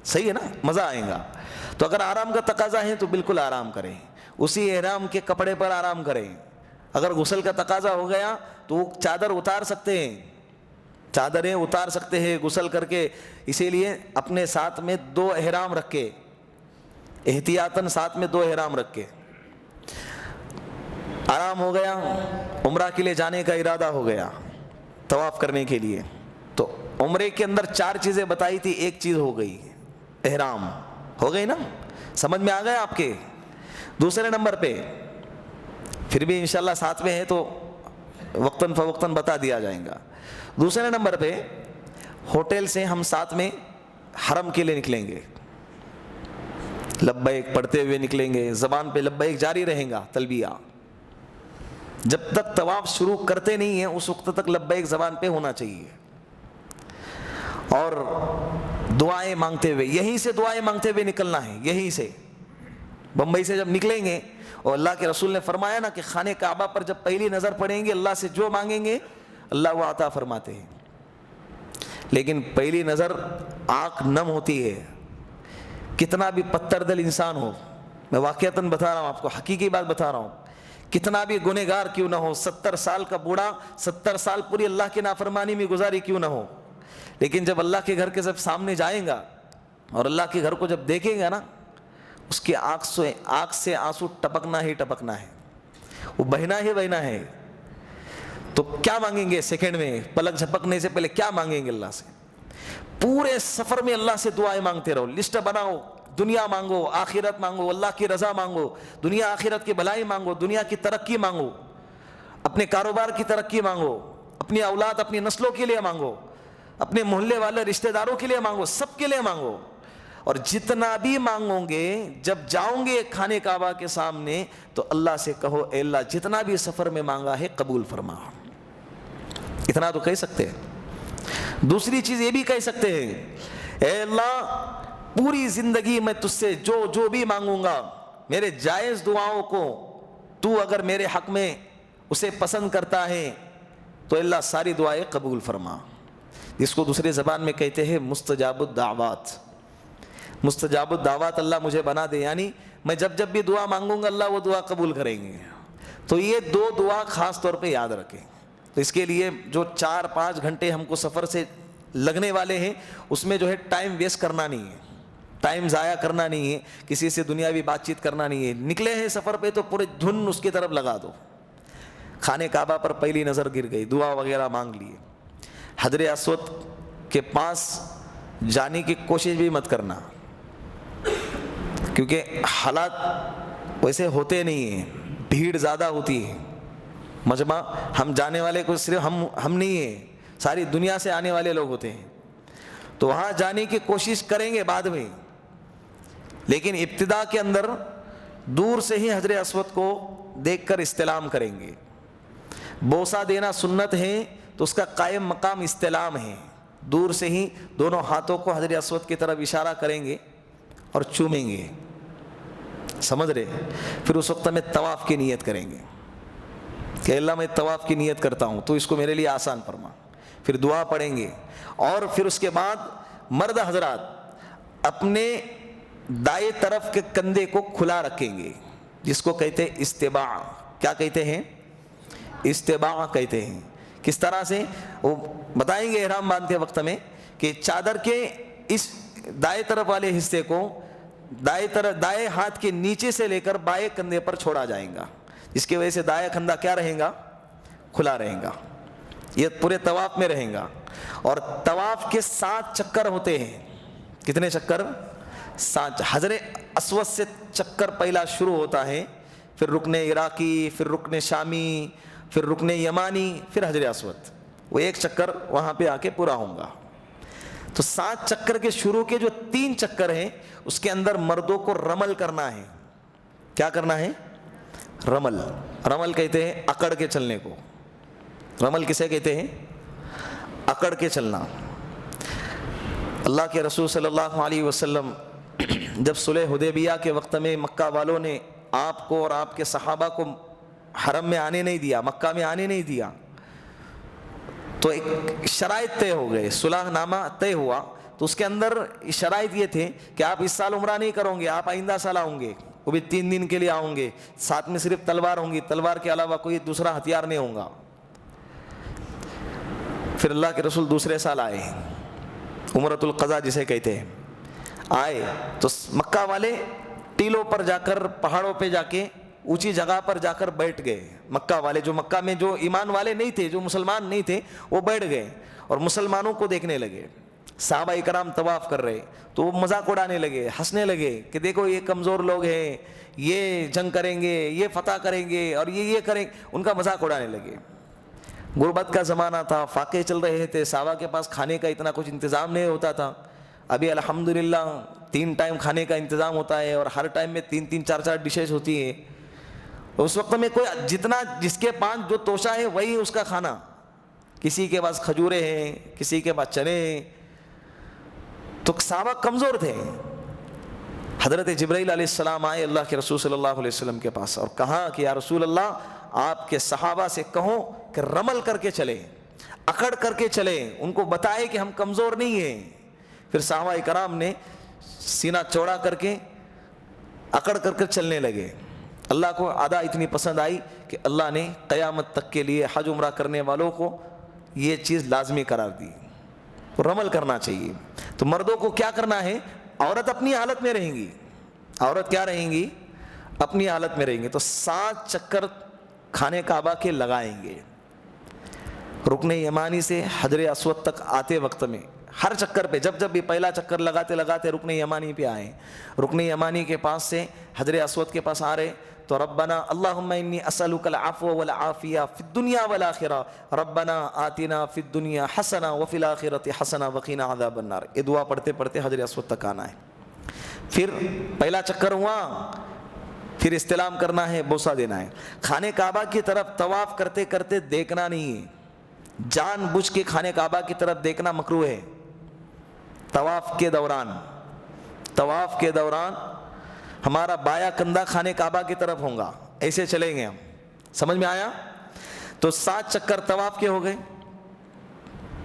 [SPEAKER 2] صحیح ہے نا، مزہ آئے گا۔ تو اگر آرام کا تقاضا ہے تو بالکل آرام کریں، اسی احرام کے کپڑے پر آرام کریں۔ اگر غسل کا تقاضا ہو گیا تو وہ چادر اتار سکتے ہیں، چادریں اتار سکتے ہیں غسل کر کے، اسی لیے اپنے ساتھ میں 2 احرام رکھ کے، احتیاطاً ساتھ میں 2 احرام رکھ کے آرام ہو گیا۔ عمرہ کے لیے جانے کا ارادہ ہو گیا طواف کرنے کے لیے، تو عمرے کے اندر 4 چیزیں بتائی تھی، ایک چیز ہو گئی، احرام ہو گئی نا، سمجھ میں آ گیا آپ کے۔ دوسرے نمبر پہ پھر بھی انشاءاللہ ساتھ میں ہے تو وقتاً فوقتاً بتا دیا جائے گا۔ دوسرے نمبر پہ ہوٹل سے ہم ساتھ میں حرم کے لیے نکلیں گے، لبیک پڑھتے ہوئے نکلیں گے، زبان پہ لبیک جاری رہے گا تلبیہ، جب تک طواف شروع کرتے نہیں ہیں اس وقت تک لبیک زبان پہ ہونا چاہیے، اور دعائیں مانگتے ہوئے، یہیں سے دعائیں مانگتے ہوئے نکلنا ہے، یہیں سے بمبئی سے جب نکلیں گے، اور اللہ کے رسول نے فرمایا نا کہ خانہ کعبہ پر جب پہلی نظر پڑیں گے اللہ سے جو مانگیں گے اللہ وہ عطا فرماتے ہیں، لیکن پہلی نظر آنکھ نم ہوتی ہے، کتنا بھی پتھر دل انسان ہو، میں واقعتاً بتا رہا ہوں آپ کو، حقیقی بات بتا رہا ہوں، کتنا بھی گنہگار کیوں نہ ہو، 70 سال کا بوڑھا 70 سال پوری اللہ کی نافرمانی میں گزاری کیوں نہ ہو، لیکن جب اللہ کے گھر کے جب سامنے جائیں گا اور اللہ کے گھر کو جب دیکھیں گا نا، اس کی آنکھ سے آنسو ٹپکنا ہی ٹپکنا ہے، وہ بہنا ہی بہنا ہے۔ تو کیا مانگیں گے سیکنڈ میں، پلک جھپکنے سے پہلے کیا مانگیں گے اللہ سے؟ پورے سفر میں اللہ سے دعائیں مانگتے رہو، لسٹ بناؤ، دنیا مانگو، آخرت مانگو، اللہ کی رضا مانگو، دنیا آخرت کی بھلائی مانگو، دنیا کی ترقی مانگو، اپنے کاروبار کی ترقی مانگو، اپنی اولاد اپنی نسلوں کے لیے مانگو، اپنے محلے والے رشتہ داروں کے لیے مانگو، سب کے لیے مانگو، اور جتنا بھی مانگو گے جب جاؤں گے خانہ کعبہ کے سامنے تو اللہ سے کہو اے اللہ جتنا بھی سفر میں مانگا ہے قبول فرما، اتنا تو کہہ سکتے ہیں۔ دوسری چیز یہ بھی کہہ سکتے ہیں، اے اللہ پوری زندگی میں تجھ سے جو بھی مانگوں گا، میرے جائز دعاؤں کو تو اگر میرے حق میں اسے پسند کرتا ہے تو اللہ ساری دعائیں قبول فرما، جس کو دوسری زبان میں کہتے ہیں مستجاب الدعوات، مستجاب الدعوات اللہ مجھے بنا دے، یعنی میں جب بھی دعا مانگوں گا اللہ وہ دعا قبول کریں گے۔ تو یہ 2 دعا خاص طور پہ یاد رکھیں، تو اس کے لیے جو 4-5 گھنٹے ہم کو سفر سے لگنے والے ہیں اس میں جو ہے ٹائم ویسٹ کرنا نہیں ہے، ٹائم ضائع کرنا نہیں ہے، کسی سے دنیاوی بات چیت کرنا نہیں ہے، نکلے ہیں سفر پہ تو پورے دھن اس کی طرف لگا دو۔ خانہ کعبہ پر پہلی نظر گر گئی، دعا وغیرہ مانگ لیے، حجر اسود کے پاس جانے کی کوشش بھی مت کرنا، کیونکہ حالات ویسے ہوتے نہیں ہیں، بھیڑ زیادہ ہوتی ہے، مجمع ہم جانے والے کو صرف ہم نہیں ہیں، ساری دنیا سے آنے والے لوگ ہوتے ہیں، تو وہاں جانے کی کوشش کریں گے بعد میں، لیکن ابتدا کے اندر دور سے ہی حجر اسود کو دیکھ کر استلام کریں گے۔ بوسہ دینا سنت ہے تو اس کا قائم مقام استلام ہے، دور سے ہی دونوں ہاتھوں کو حجر اسود کی طرف اشارہ کریں گے اور چومیں گے، سمجھ رہے؟ پھر اس وقت میں طواف کی نیت کریں گے کہ اللہ میں طواف کی نیت کرتا ہوں تو اس کو میرے لیے آسان فرما، پھر دعا پڑھیں گے، اور پھر اس کے بعد مرد حضرات اپنے دائیں طرف کے کندھے کو کھلا رکھیں گے، جس کو کہتے ہیں استباع۔ کیا کہتے ہیں؟ استباع کہتے ہیں۔ کس طرح سے وہ بتائیں گے احرام باندھتے وقت میں کہ چادر کے اس دائیں طرف والے حصے کو دائیں ہاتھ کے نیچے سے لے کر بائیں کندھے پر چھوڑا جائے گا، جس کی وجہ سے دائیں کندھا کیا رہے گا؟ کھلا رہے گا، یہ پورے طواف میں رہے گا۔ اور طواف کے 7 چکر ہوتے ہیں، کتنے چکر؟ 7۔ حجر اسود سے چکر پہلا شروع ہوتا ہے، پھر رکن عراقی، پھر رکن شامی، پھر رکن یمانی، پھر حجر اسود، وہ 1 چکر وہاں پہ آ کے پورا ہوگا۔ تو 7 چکر کے شروع کے جو 3 چکر ہیں اس کے اندر مردوں کو رمل کرنا ہے۔ کیا کرنا ہے؟ رمل۔ رمل کہتے ہیں اکڑ کے چلنے کو۔ رمل کسے کہتے ہیں؟ اکڑ کے چلنا. اللہ کے رسول صلی اللہ علیہ وسلم جب صلح حدیبیہ کے وقت میں مکہ والوں نے آپ کو اور آپ کے صحابہ کو حرم میں آنے نہیں دیا, مکہ میں آنے نہیں دیا, تو ایک شرائط طے ہو گئے, صلح نامہ طے ہوا. تو اس کے اندر شرائط یہ تھے کہ آپ اس سال عمرہ نہیں کرو گے, آپ آئندہ سال آؤں گے, وہ بھی 3 دن کے لیے آؤں گے, ساتھ میں صرف تلوار ہوں گی, تلوار کے علاوہ کوئی دوسرا ہتھیار نہیں ہوگا. پھر اللہ کے رسول دوسرے سال آئے, عمرۃ القضاء جسے کہتے ہیں, آئے تو مکہ والے ٹیلوں پر جا کر, پہاڑوں پہ جا کے, اونچی جگہ پر جا کر بیٹھ گئے. مکہ والے جو مکہ میں جو ایمان والے نہیں تھے, جو مسلمان نہیں تھے, وہ بیٹھ گئے اور مسلمانوں کو دیکھنے لگے. صحابہ کرام طواف کر رہے تو وہ مذاق اڑانے لگے, ہنسنے لگے کہ دیکھو یہ کمزور لوگ ہیں, یہ جنگ کریں گے, یہ فتح کریں گے, اور یہ کریں. ان کا مذاق اڑانے لگے. غربت کا زمانہ تھا, فاقے چل رہے تھے, صحابہ کے پاس کھانے کا اتنا کچھ انتظام نہیں ہوتا تھا. ابھی الحمدللہ 3 ٹائم کھانے کا انتظام ہوتا ہے, اور ہر ٹائم میں 3 4 ڈشز ہوتی ہیں. اس وقت میں کوئی جتنا جس کے پاس جو توشہ ہے وہی اس کا کھانا. کسی کے پاس کھجورے ہیں, کسی کے پاس چنے ہیں. تو صحابہ کمزور تھے. حضرت جبرائیل علیہ السلام آئے اللہ کے رسول صلی اللہ علیہ وسلم کے پاس اور کہا کہ یا رسول اللہ, آپ کے صحابہ سے کہو کہ رمل کر کے چلیں, اکڑ کر کے چلیں, ان کو بتائے کہ ہم کمزور نہیں ہیں. پھر صحابہ کرام نے سینہ چوڑا کر کے اکڑ کر کے چلنے لگے. اللہ کو ادا اتنی پسند آئی کہ اللہ نے قیامت تک کے لیے حج عمرہ کرنے والوں کو یہ چیز لازمی قرار دی, رمل کرنا چاہیے. تو مردوں کو کیا کرنا ہے, عورت اپنی حالت میں رہیں گی, عورت کیا رہیں گی, اپنی حالت میں رہیں گے. تو 7 چکر کھانے کعبہ کے لگائیں گے. رکن یمانی سے حجر اسود تک آتے وقت میں ہر چکر پہ جب بھی پہلا چکر لگاتے لگاتے رکن یمانی پہ آئے, رکن یمانی کے پاس سے حجر اسود کے پاس آ رہے تو ربنا اللہم انی اسألک العفو والعافیہ فی الدنیا والآخرہ ربنا آتنا فی الدنیا حسنہ وفی الآخرۃ حسنہ وقنا عذاب النار. یہ دعا پڑھتے پڑھتے حجر اسود تک آنا ہے. پھر پہلا چکر ہوا, پھر استلام کرنا ہے, بوسہ دینا ہے. کھانے کعبہ کی طرف طواف کرتے کرتے دیکھنا نہیں ہے, جان بوجھ کے کھانے کعبہ کی طرف دیکھنا مکروہ ہے. طواف کے دوران ہمارا بایاں کندھا کھانے کعبہ کی طرف ہوگا, ایسے چلیں گے ہم. سمجھ میں آیا؟ تو 7 چکر طواف کے ہو گئے.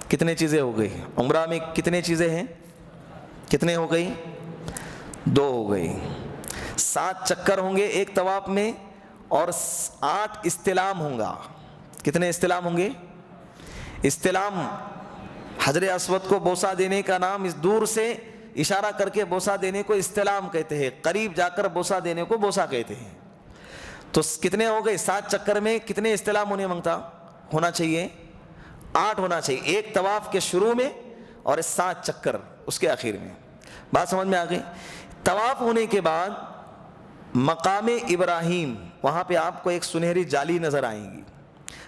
[SPEAKER 2] کتنے چیزیں ہو گئی عمرہ میں؟ کتنے چیزیں ہیں, کتنے ہو گئی؟ 2 ہو گئی. 7 چکر ہوں گے ایک طواف میں, اور 8 استلام ہوں گا. کتنے استلام ہوں گے؟ استلام حجر اسود کو بوسہ دینے کا نام, اس دور سے اشارہ کر کے بوسہ دینے کو استلام کہتے ہیں, قریب جا کر بوسہ دینے کو بوسہ کہتے ہیں. تو کتنے ہو گئے 7 چکر میں؟ کتنے استلام ہونا چاہیے؟ 8 ہونا چاہیے, ایک طواف کے شروع میں اور 7 چکر اس کے آخر میں. بات سمجھ میں آ گئی؟ طواف ہونے کے بعد مقام ابراہیم, وہاں پہ آپ کو ایک سنہری جالی نظر آئیں گی.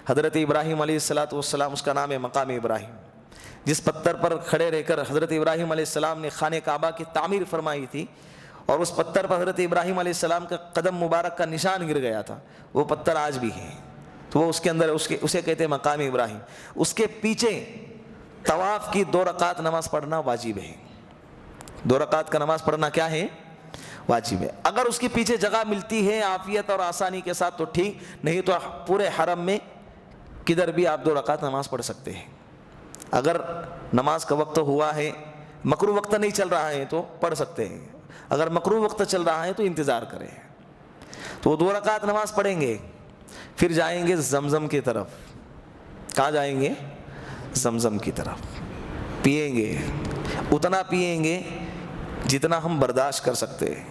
[SPEAKER 2] حضرت ابراہیم علیہ السلام, اس کا نام ہے مقام ابراہیم. جس پتھر پر کھڑے رہ کر حضرت ابراہیم علیہ السلام نے خانہ کعبہ کی تعمیر فرمائی تھی, اور اس پتھر پر حضرت ابراہیم علیہ السلام کا قدم مبارک کا نشان گر گیا تھا, وہ پتھر آج بھی ہے. تو وہ اس کے اندر اسے کہتے ہیں مقام ابراہیم. اس کے پیچھے طواف کی 2 رکعت نماز پڑھنا واجب ہے. 2 رکعت کا نماز پڑھنا کیا ہے؟ واجب ہے. اگر اس کے پیچھے جگہ ملتی ہے عافیت اور آسانی کے ساتھ تو ٹھیک, نہیں تو پورے حرم میں کدھر بھی آپ 2 رکعت نماز پڑھ سکتے ہیں. اگر نماز کا وقت ہوا ہے, مکروہ وقت نہیں چل رہا ہے تو پڑھ سکتے ہیں. اگر مکروہ وقت چل رہا ہے تو انتظار کریں. تو وہ 2 رکعت نماز پڑھیں گے, پھر جائیں گے زمزم کی طرف. کہاں جائیں گے؟ زمزم کی طرف. پئیں گے, اتنا پئیں گے جتنا ہم برداشت کر سکتے ہیں,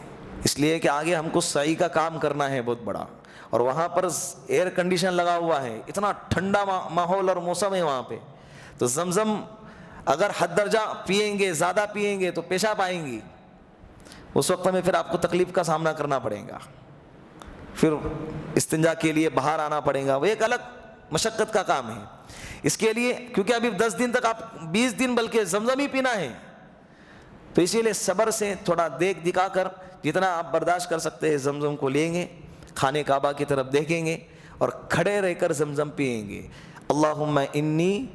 [SPEAKER 2] اس لیے کہ آگے ہم کو سعی کا کام کرنا ہے بہت بڑا, اور وہاں پر ایئر کنڈیشن لگا ہوا ہے, اتنا ٹھنڈا ماحول اور موسم ہے وہاں پہ. تو زمزم اگر حد درجہ پئیں گے, زیادہ پئیں گے تو پیشاب آئیں گی. اس وقت میں پھر آپ کو تکلیف کا سامنا کرنا پڑے گا, پھر استنجا کے لیے باہر آنا پڑے گا. وہ ایک الگ مشقت کا کام ہے. اس کے لیے کیونکہ ابھی 10 دن تک, آپ 20 دن بلکہ زمزم ہی پینا ہے, تو اسی لیے صبر سے تھوڑا دیکھ دکھا کر جتنا آپ برداشت کر سکتے ہیں زمزم کو لیں گے, خانہ کعبہ کی طرف دیکھیں گے اور کھڑے رہ کر زمزم پئیں گے. اللہم انی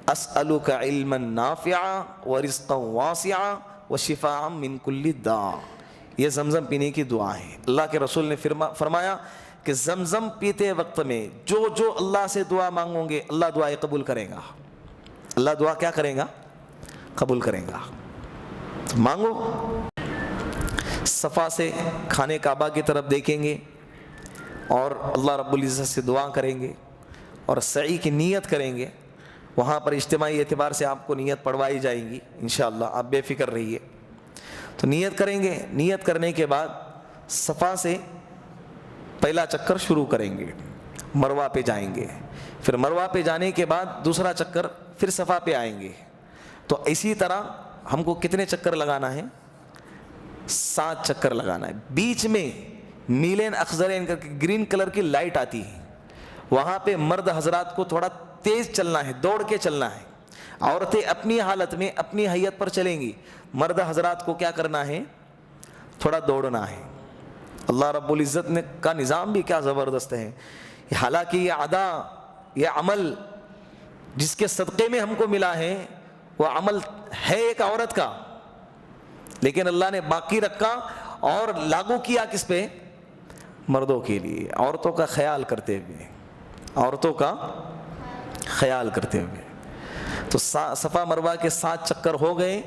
[SPEAKER 2] اسألک علما نافعا ورزقا واسعا وشفاء من کل داء. یہ زمزم پینے کی دعا ہے. اللہ کے رسول نے فرمایا کہ زمزم پیتے وقت میں جو جو اللہ سے دعا مانگو گے اللہ دعائیں قبول کرے گا. اللہ دعا کیا کرے گا؟ قبول کرے گا. تو مانگو. صفا سے کھانے کعبہ کی طرف دیکھیں گے اور اللہ رب العزت سے دعا کریں گے اور سعی کی نیت کریں گے. وہاں پر اجتماعی اعتبار سے آپ کو نیت پڑھوائی جائیں گی انشاءاللہ, آپ بے فکر رہیے. تو نیت کریں گے. نیت کرنے کے بعد صفا سے پہلا چکر شروع کریں گے, مروہ پہ جائیں گے, پھر مروہ پہ جانے کے بعد دوسرا چکر پھر صفا پہ آئیں گے. تو اسی طرح ہم کو کتنے چکر لگانا ہے؟ 7 چکر لگانا ہے. بیچ میں میلین اخضرین کر کے گرین کلر کی لائٹ آتی ہے, وہاں پہ مرد حضرات کو تھوڑا تیز چلنا ہے, دوڑ کے چلنا ہے. عورتیں اپنی حالت میں اپنی حیت پر چلیں گی, مرد حضرات کو کیا کرنا ہے؟ تھوڑا دوڑنا ہے. اللہ رب العزت نے کا نظام بھی کیا زبردست ہے. حالانکہ یہ ادا, یہ عمل جس کے صدقے میں ہم کو ملا ہے وہ عمل ہے ایک عورت کا, لیکن اللہ نے باقی رکھا اور لاگو کیا کس پہ؟ مردوں کے لیے. عورتوں کا خیال کرتے ہوئے, عورتوں کا خیال کرتے ہوئے. تو صفا مروہ کے 7 چکر ہو گئے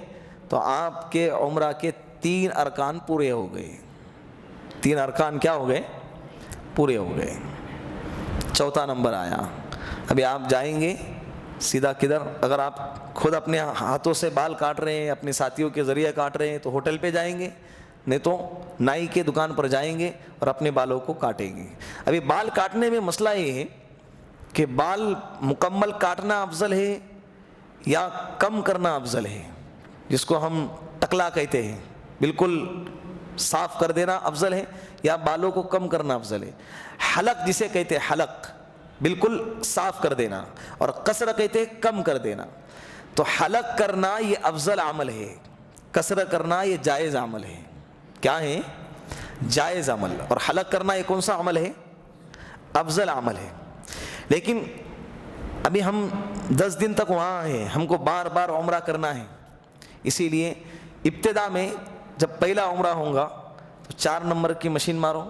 [SPEAKER 2] تو آپ کے عمرہ کے 3 ارکان پورے ہو گئے. 3 ارکان کیا ہو گئے؟ پورے ہو گئے. چوتھا نمبر آیا. ابھی آپ جائیں گے سیدھا کدھر؟ اگر آپ خود اپنے ہاتھوں سے بال کاٹ رہے ہیں, اپنے ساتھیوں کے ذریعے کاٹ رہے ہیں تو ہوٹل پہ جائیں گے, نہیں تو نائی کے دکان پر جائیں گے اور اپنے بالوں کو کاٹیں گے. ابھی بال کاٹنے میں مسئلہ یہ ہے کہ بال مکمل کاٹنا افضل ہے یا کم کرنا افضل ہے, جس کو ہم ٹکلا کہتے ہیں, بالکل صاف کر دینا افضل ہے یا بالوں کو کم کرنا افضل ہے. حلق جسے کہتے ہیں, حلق بالکل صاف کر دینا, اور قصر کہتے ہیں کم کر دینا. تو حلق کرنا یہ افضل عمل ہے, قصر کرنا یہ جائز عمل ہے. کیا ہے؟ جائز عمل. اور حلق کرنا یہ کون سا عمل ہے؟ افضل عمل ہے. لیکن ابھی ہم 10 دن تک وہاں ہیں, ہم کو بار بار عمرہ کرنا ہے. اسی لیے ابتدا میں جب پہلا عمرہ ہوگا تو 4 نمبر کی مشین مارو,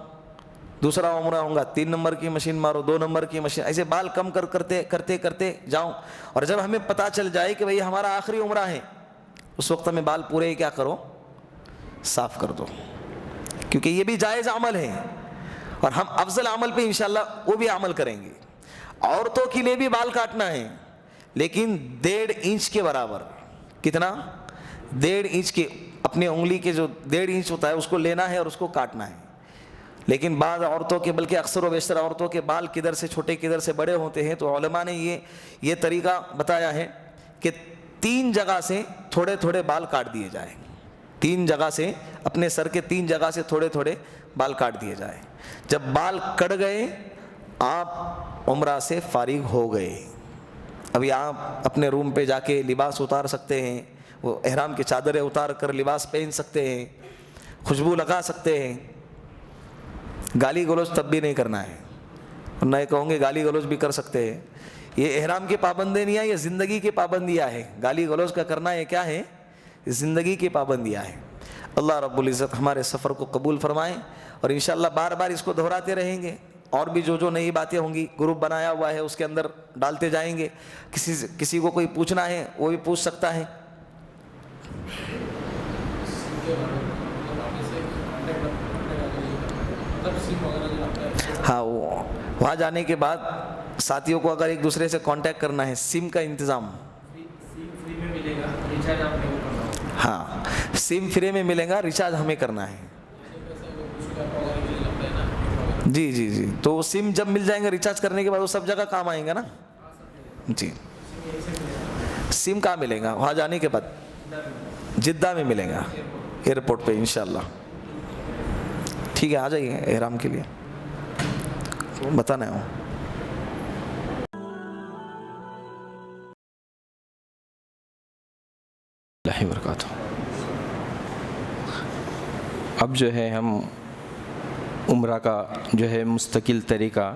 [SPEAKER 2] دوسرا عمرہ ہوگا 3 نمبر کی مشین مارو, 2 نمبر کی مشین, ایسے بال کم کرتے جاؤ. اور جب ہمیں پتہ چل جائے کہ بھئی ہمارا آخری عمرہ ہے, اس وقت میں بال پورے کیا کرو؟ صاف کر دو, کیونکہ یہ بھی جائز عمل ہے اور ہم افضل عمل پہ انشاءاللہ وہ بھی عمل کریں گے. عورتوں کے لیے بھی بال کاٹنا ہے, لیکن 1.5 انچ کے برابر. کتنا؟ 1.5 انچ کے, اپنی انگلی کے جو 1.5 انچ ہوتا ہے اس کو لینا ہے اور اس کو کاٹنا ہے. لیکن بعض عورتوں کے, بلکہ اکثر و بیشتر عورتوں کے بال کدھر سے چھوٹے کدھر سے بڑے ہوتے ہیں, تو علماء نے یہ طریقہ بتایا ہے کہ 3 جگہ سے تھوڑے تھوڑے بال کاٹ دیے جائیں. 3 جگہ سے, اپنے سر کے 3 جگہ سے تھوڑے تھوڑے بال کاٹ دیے جائیں. جب بال کٹ گئے آپ عمرہ سے فارغ ہو گئے. ابھی آپ اپنے روم پہ جا کے لباس اتار سکتے ہیں, وہ احرام کی چادریں اتار کر لباس پہن سکتے ہیں, خوشبو لگا سکتے ہیں. گالی گلوچ تب بھی نہیں کرنا ہے, ورنہ یہ کہوں گے گالی گلوچ بھی کر سکتے ہیں. یہ احرام کی پابندی نہیں ہے, یہ زندگی کی پابندیاں ہیں. گالی گلوچ کا کرنا یہ کیا ہے؟ زندگی کی پابندیاں ہیں. اللہ رب العزت ہمارے سفر کو قبول فرمائیں, اور انشاءاللہ بار بار اس کو دہراتے رہیں گے. اور بھی جو نئی باتیں ہوں گی, گروپ بنایا ہوا ہے اس کے اندر ڈالتے جائیں گے. کسی کو کوئی پوچھنا ہے وہ بھی پوچھ سکتا ہے. ہاں, وہاں جانے کے بعد ساتھیوں کو اگر ایک دوسرے سے کانٹیکٹ کرنا ہے, سم کا انتظام, ہاں سم فری میں ملے گا, ریچارج ہمیں کرنا ہے. جی جی جی, تو وہ سم جب مل جائیں گے ریچارج کرنے کے بعد وہ سب جگہ کام آئیں گا نا. جی, سم کہاں ملے گا؟ وہاں جانے کے بعد جدہ میں ملے گا, ایئرپورٹ پہ انشاءاللہ. ٹھیک ہے, آ جائیے احرام کے لیے, بتانا ہے.
[SPEAKER 3] اللہ وبرکاتہ. اب جو ہے ہم عمرہ کا جو ہے مستقل طریقہ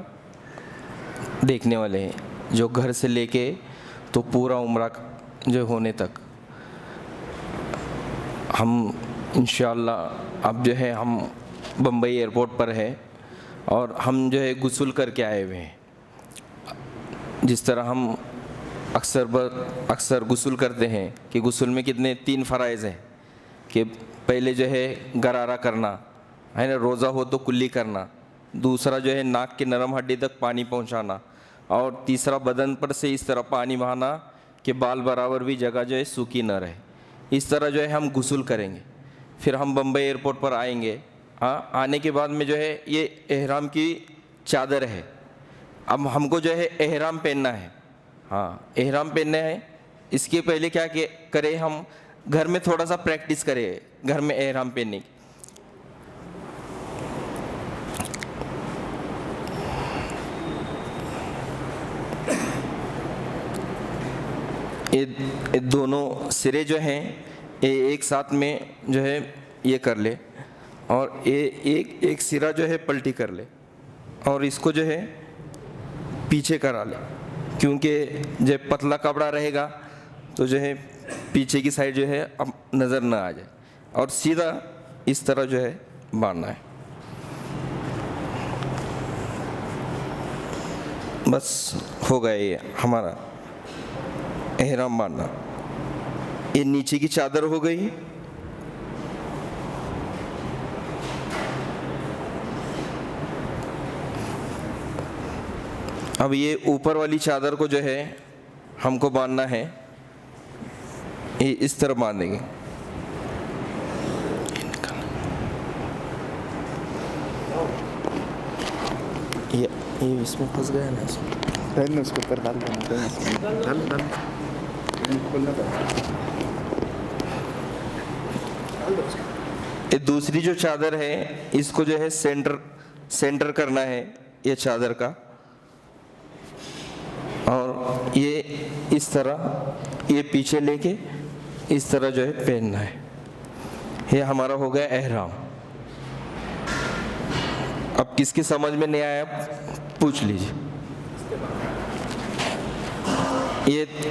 [SPEAKER 3] دیکھنے والے ہیں, جو گھر سے لے کے تو پورا عمرہ جو ہونے تک ہم انشاءاللہ اب جو ہے ہم بمبئی ایئرپورٹ پر ہے اور ہم جو ہے غسل کر کے آئے ہوئے ہیں. جس طرح ہم اکثر غسل کرتے ہیں کہ غسل میں کتنے 3 فرائض ہیں کہ پہلے جو ہے غرارہ کرنا ہے نا, روزہ ہو تو کلی کرنا, دوسرا جو ہے ناک کی نرم ہڈی تک پانی پہنچانا, اور تیسرا بدن پر سے اس طرح پانی بہانا کہ بال برابر بھی جگہ جو ہے سوکھی نہ رہے. اس طرح جو ہے ہم غسل کریں گے. پھر ہم بمبئی ایئرپورٹ پر آئیں گے. آنے کے بعد میں جو ہے یہ احرام کی چادر ہے. اب ہم کو جو ہے احرام پہننا ہے. احرام پہننا ہے. اس کے پہلے کیا کرے, ہم گھر میں تھوڑا سا پریکٹس کرے گھر میں احرام پہننے کی. یہ دونوں سرے جو ہیں ایک ساتھ میں جو ہے یہ کر لے, اور ایک سرا جو ہے پلٹی کر لے, اور اس کو جو ہے پیچھے کرا لے, کیونکہ جب پتلا کپڑا رہے گا تو جو ہے پیچھے کی سائڈ جو ہے اب نظر نہ آ جائے, اور سیدھا اس طرح جو ہے باندھنا ہے. بس ہو گیا یہ ہمارا احرام باندھنا. یہ نیچے کی چادر ہو گئی. اب یہ اوپر والی چادر کو جو ہے ہم کو باندھنا ہے. یہ اس طرح باندھیں گے. یہ اس میں پھنس گیا نا,
[SPEAKER 4] اس کے اوپر ڈال دینا.
[SPEAKER 3] یہ دوسری جو چادر ہے اس کو جو ہے سینٹر کرنا ہے یہ چادر کا, اور یہ اس طرح یہ پیچھے لے کے اس طرح جو ہے پہننا ہے. یہ ہمارا ہو گیا احرام. اب کس کی سمجھ میں نہیں آیا پوچھ لیجیے.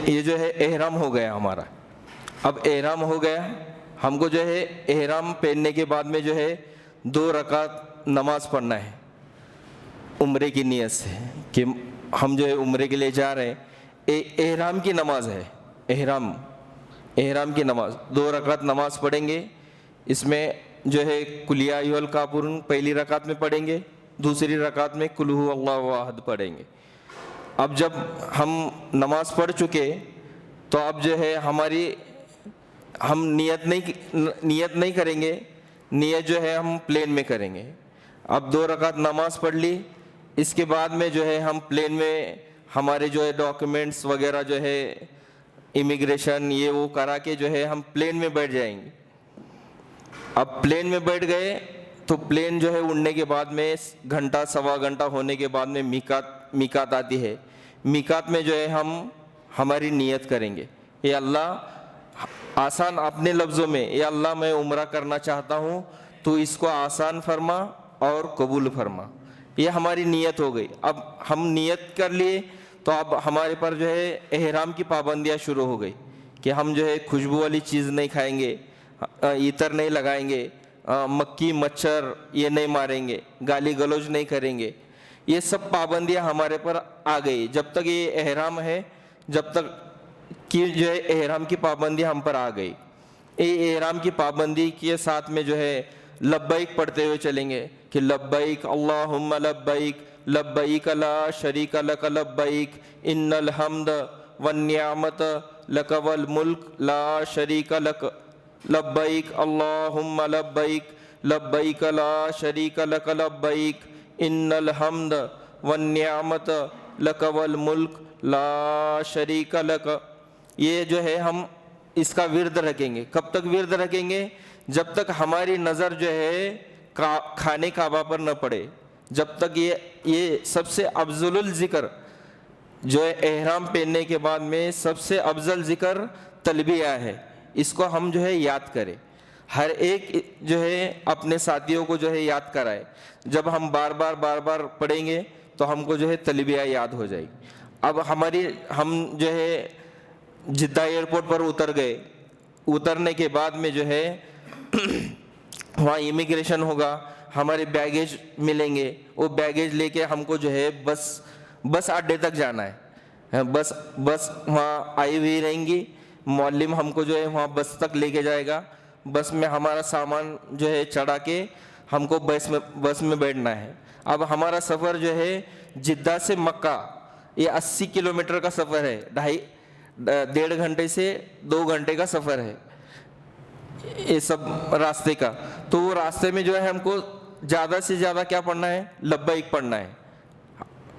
[SPEAKER 3] یہ جو ہے احرام ہو گیا ہمارا. اب احرام ہو گیا, ہم کو جو ہے احرام پہننے کے بعد میں جو ہے 2 رکعت نماز پڑھنا ہے عمرے کی نیت سے کہ ہم جو ہے عمرے کے لیے جا رہے ہیں. احرام کی نماز ہے. احرام کی نماز 2 رکعت نماز پڑھیں گے. اس میں جو ہے قل یا ایھا الکافرون پہلی رکعت میں پڑھیں گے, دوسری رکعت میں قل ھو اللہ احد پڑھیں گے. اب جب ہم نماز پڑھ چکے تو اب جو ہے ہم نیت نہیں کریں گے. نیت جو ہے ہم پلین میں کریں گے. اب 2 رکعت نماز پڑھ لی. اس کے بعد میں جو ہے ہم پلین میں ہمارے جو ہے ڈاکیومنٹس وغیرہ جو ہے امیگریشن یہ وہ کرا کے جو ہے ہم پلین میں بیٹھ جائیں گے. اب پلین میں بیٹھ گئے تو پلین جو ہے اڑنے کے بعد میں گھنٹہ سوا گھنٹہ ہونے کے بعد میں میقات آتی ہے. میقات میں جو ہے ہم ہماری نیت کریں گے, اے اللہ آسان اپنے لفظوں میں, اے اللہ میں عمرہ کرنا چاہتا ہوں, تو اس کو آسان فرما اور قبول فرما. یہ ہماری نیت ہو گئی. اب ہم نیت کر لیے تو اب ہمارے پر جو ہے احرام کی پابندیاں شروع ہو گئی کہ ہم جو ہے خوشبو والی چیز نہیں کھائیں گے, عطر نہیں لگائیں گے, مکھی مچھر یہ نہیں ماریں گے, گالی گلوچ نہیں کریں گے. یہ سب پابندیاں ہمارے پر آ گئی. جب تک یہ احرام ہے, جب تک کہ جو ہے احرام کی پابندی ہم پر آ گئی. یہ احرام کی پابندی کے ساتھ میں جو ہے لبیک پڑھتے ہوئے چلیں گے کہ لبیک اللہم لبیک لبیک لا شریک لک لبیک ان الحمد والنعمت لک والملک لا شریک لک لبیک اللہم لبیک لبیک لا شریک لک لبیک ان الحمد والنعمت لک والملک لا شریک لک. یہ جو ہے ہم اس کا ورد رکھیں گے. کب تک ورد رکھیں گے؟ جب تک ہماری نظر جو ہے کھانے کعبہ پر نہ پڑے. جب تک یہ سب سے افضل الذکر جو ہے احرام پہننے کے بعد میں سب سے افضل ذکر تلبیہ ہے. اس کو ہم جو ہے یاد کریں. ہر ایک جو ہے اپنے ساتھیوں کو جو ہے یاد کرائے. جب ہم بار بار پڑھیں گے تو ہم کو جو ہے تلبیہ یاد ہو جائے گی. اب ہم جو ہے جدہ ایئرپورٹ پر اتر گئے. اترنے کے بعد میں جو ہے وہاں امیگریشن ہوگا, ہمارے بیگیج ملیں گے, وہ بیگیج لے کے ہم کو جو ہے بس اڈے تک جانا ہے. بس وہاں آئی ہوئی رہیں گی, معلم ہم کو جو ہے وہاں بس تک لے کے جائے گا. بس میں ہمارا سامان جو ہے چڑھا کے ہم کو بس میں بیٹھنا ہے. اب ہمارا سفر جو ہے جدہ سے مکہ یہ 80 کلومیٹر کا سفر ہے, 1.5 گھنٹے سے 2 گھنٹے کا سفر ہے یہ سب راستے کا. تو وہ راستے میں جو ہے ہم کو زیادہ سے زیادہ کیا پڑھنا ہے, لبیک پڑھنا ہے.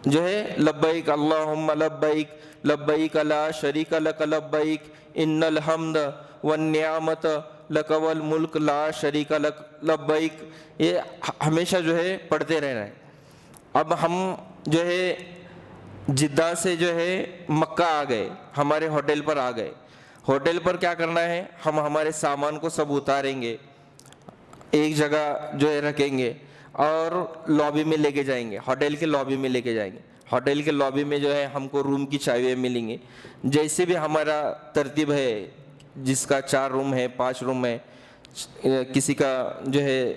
[SPEAKER 3] جو ہے لبیک اللہم لبیک لبیک لا شریک لک لبیک ان الحمد والنعمت لک والملک لا شریک لک لبیک, یہ ہمیشہ جو ہے پڑھتے رہنا ہے. اب ہم جو ہے جدہ سے جو ہے مکہ آ گئے, ہمارے ہوٹل پر آ گئے. ہوٹل پر کیا کرنا ہے, ہم ہمارے سامان کو سب اتاریں گے, ایک جگہ جو ہے رکھیں گے اور لابی میں لے کے جائیں گے, ہوٹل کے لابی میں لے کے جائیں گے. ہوٹل کے لابی میں جو ہے ہم کو روم کی چابیاں ملیں گی. جیسے بھی ہمارا ترتیب ہے, جس کا 4 روم ہے 5 روم ہے, کسی کا جو ہے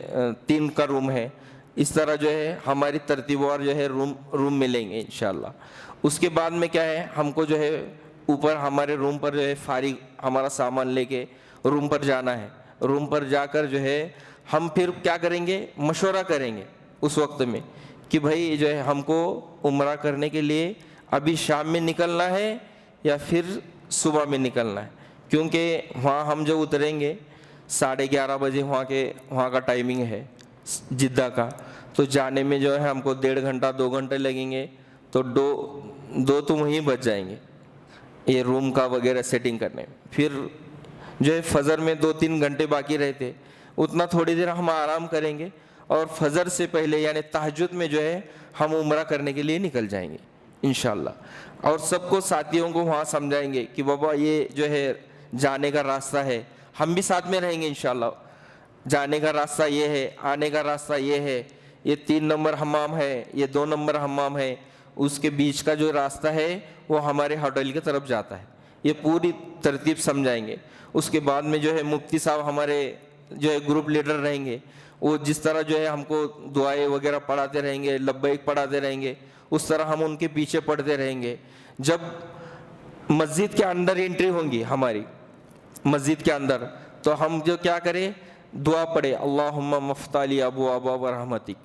[SPEAKER 3] 3 کا روم ہے, اس طرح جو ہے ہماری ترتیبوار جو ہے روم ملیں گے انشاءاللہ. اس کے بعد میں کیا ہے, ہم کو جو ہے اوپر ہمارے روم پر جو ہے فارغ ہمارا سامان لے کے روم پر جانا ہے. روم پر جا کر جو ہے ہم پھر کیا کریں گے, مشورہ کریں گے اس وقت میں کہ بھائی جو ہے ہم کو عمرہ کرنے کے لیے ابھی شام میں نکلنا ہے یا پھر صبح میں نکلنا ہے. کیونکہ وہاں ہم جو اتریں گے 11:30 بجے وہاں کا ٹائمنگ ہے جدہ کا, تو جانے میں جو ہے ہم کو 1.5 گھنٹہ 2 گھنٹے لگیں گے. تو دو تو وہیں بچ جائیں گے یہ روم کا وغیرہ سیٹنگ کرنے. پھر جو ہے فجر میں 2-3 گھنٹے باقی رہتے, اتنا تھوڑی دیر ہم آرام کریں گے اور فجر سے پہلے یعنی تہجد میں جو ہے ہم عمرہ کرنے کے لیے نکل جائیں گے انشاءاللہ. اور سب کو ساتھیوں کو وہاں سمجھائیں گے کہ بابا یہ جو ہے جانے کا راستہ ہے, ہم بھی ساتھ میں رہیں گے انشاءاللہ. جانے کا راستہ یہ ہے, آنے کا راستہ یہ ہے, یہ 3 نمبر حمام ہے, یہ 2 نمبر حمام ہے, اس کے بیچ کا جو راستہ ہے وہ ہمارے ہوٹل کی طرف جاتا ہے. یہ پوری ترتیب سمجھائیں گے. اس کے بعد میں جو ہے مفتی صاحب ہمارے جو ہے گروپ لیڈر رہیں گے, وہ جس طرح جو ہے ہم کو دعائیں وغیرہ پڑھاتے رہیں گے, لبیک پڑھاتے رہیں گے, اس طرح ہم ان کے پیچھے پڑھتے رہیں گے. جب مسجد کے اندر انٹری ہوں گی ہماری مسجد کے اندر, تو ہم جو کیا کریں, دعا پڑھے اللہم مفتح لی ابواب رحمتک,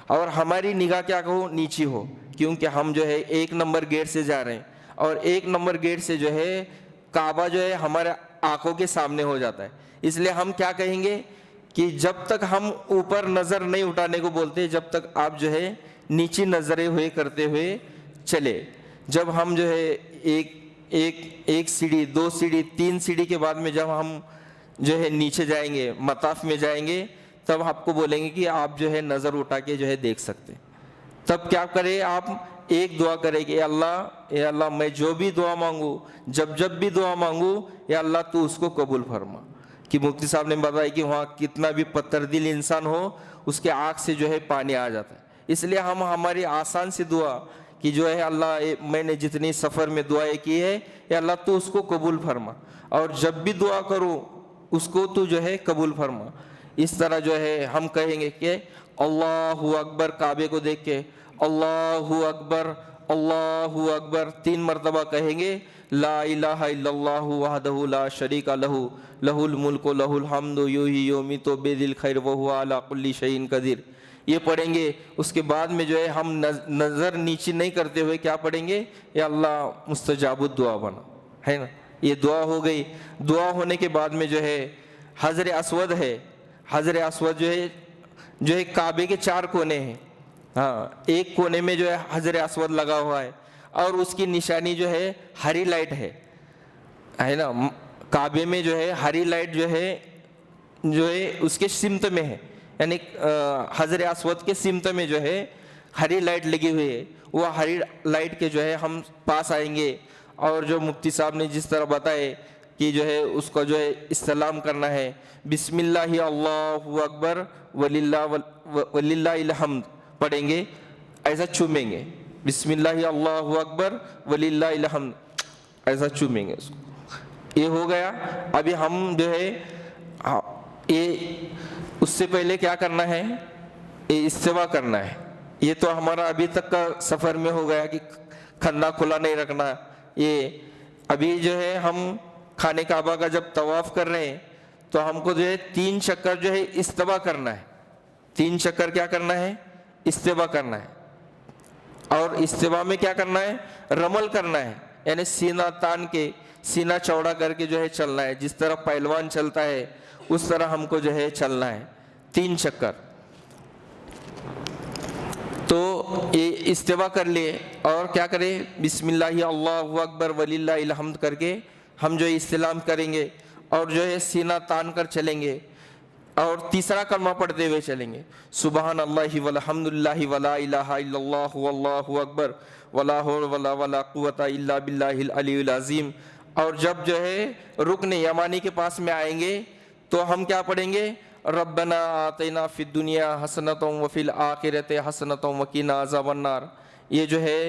[SPEAKER 3] اور ہماری نگاہ کیا کہو نیچی ہو, کیونکہ ہم جو ہے 1 نمبر گیٹ سے جا رہے ہیں اور 1 نمبر گیٹ سے جو ہے کعبہ جو ہے ہمارے آنکھوں کے سامنے ہو جاتا ہے. اس لیے ہم کیا کہیں گے کہ جب تک ہم اوپر نظر نہیں اٹھانے کو بولتے, جب تک آپ جو ہے نیچی نظریں ہوئے کرتے ہوئے چلے. جب ہم جو ہے ایک سیڑھی 2 سیڑھی 3 سیڑھی کے بعد میں جب ہم جو ہے نیچے جائیں گے, مطاف میں جائیں گے, تب آپ کو بولیں گے کہ آپ جو ہے نظر اٹھا کے جو ہے دیکھ سکتے. تب کیا کرے, آپ ایک دعا کرے کہ اے اللہ میں جو بھی دعا مانگوں, جب بھی دعا مانگوں, یا اللہ تو اس کو قبول فرما. کہ مفتی صاحب نے بتایا کہ وہاں کتنا بھی پتھر دل انسان ہو, اس کے آنکھ سے جو ہے پانی آ جاتا ہے. اس لیے ہم ہماری آسان سی دعا کہ جو ہے اللہ میں نے جتنی سفر میں دعائیں کی ہے, یا اللہ تو اس کو قبول فرما, اور جب بھی دعا کروں اس کو تو جو ہے قبول فرما. اس طرح جو ہے ہم کہیں گے کہ اللہ اکبر, کعبے کو دیکھ کے اللہ اکبر اللہ اکبر 3 مرتبہ کہیں گے. لا الہ الا اللہ وحدہ لا شریک لہ لہ الملک لہ الحمد یحیی ویمیت بیدہ الخیر وہو علی کل شیء قدیر. یہ پڑھیں گے. اس کے بعد میں جو ہے ہم نظر نیچی نہیں کرتے ہوئے کیا پڑھیں گے, یا اللہ مستجاب الدعا بنا, ہے نا. یہ دعا ہو گئی. دعا ہونے کے بعد میں جو ہے حجر اسود ہے, حجر اسود جو ہے کعبے کے 4 کونے ہیں. ہاں, ایک کونے میں جو ہے حجر اسود لگا ہوا ہے, اور اس کی نشانی جو ہے ہری لائٹ ہے نا. کعبے میں جو ہے ہری لائٹ جو ہے اس کے سمت میں ہے, یعنی حجر اسود کے سمت میں جو ہے ہری لائٹ لگی ہوئی ہے. وہ ہری لائٹ کے جو ہے ہم پاس آئیں گے, اور جو مفتی صاحب نے جس طرح بتائے کہ جو ہے اس کا جو ہے استلام کرنا ہے, بسم اللہ اللہ اکبر وللہ الحمد پڑھیں گے, ایسا چومیں گے. بسم اللہ اللہ اکبر وللہ الحمد ایسا چومیں گے اس کو. یہ ہو گیا. ابھی ہم جو ہے یہ اس سے پہلے کیا کرنا ہے, یہ استوا کرنا ہے. یہ تو ہمارا ابھی تک کا سفر میں ہو گیا کہ کھندا کھلا نہیں رکھنا. یہ ابھی جو ہے ہم خانہ کعبہ کا جب طواف کر رہے ہیں تو ہم کو جو ہے 3 چکر جو ہے استوا کرنا ہے. 3 چکر کیا کرنا ہے, استوا کرنا ہے. اور استوا میں کیا کرنا ہے, رمل کرنا ہے, یعنی سینہ تان کے, سینہ چوڑا کر کے جو ہے چلنا ہے. جس طرح پہلوان چلتا ہے اس طرح ہم کو جو ہے چلنا ہے 3 چکر. تو یہ استوا کر لیے اور کیا کرے, بسم اللہ اللہ اکبر وللہ الحمد کر کے ہم جو استلام کریں گے اور جو ہے سینہ تان کر چلیں گے. اور تیسرا کلمہ پڑھتے ہوئے چلیں گے, سبحان اللہ والحمد للہ ولا الہ الا اللہ واللہ اکبر ولا حول ولا قوت الا باللہ العلی العظیم. اور جب جو ہے رکن یمانی کے پاس میں آئیں گے تو ہم کیا پڑھیں گے, ربنا آتینا فی الدنیا حسنۃ وفی الآخرۃ حسنۃ وقنا عذاب النار. یہ جو ہے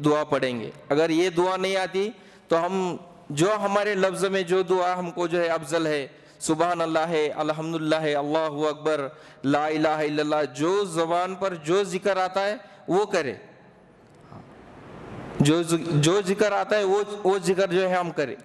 [SPEAKER 3] دعا پڑھیں گے. اگر یہ دعا نہیں آتی تو ہم جو ہمارے لفظ میں جو دعا ہم کو جو ہے افضل ہے, سبحان اللہ ہے, الحمدللہ ہے, اللہ اکبر, لا الہ الا اللہ, جو زبان پر جو ذکر آتا ہے وہ کرے. جو ذکر آتا ہے وہ ذکر جو ہے ہم کریں.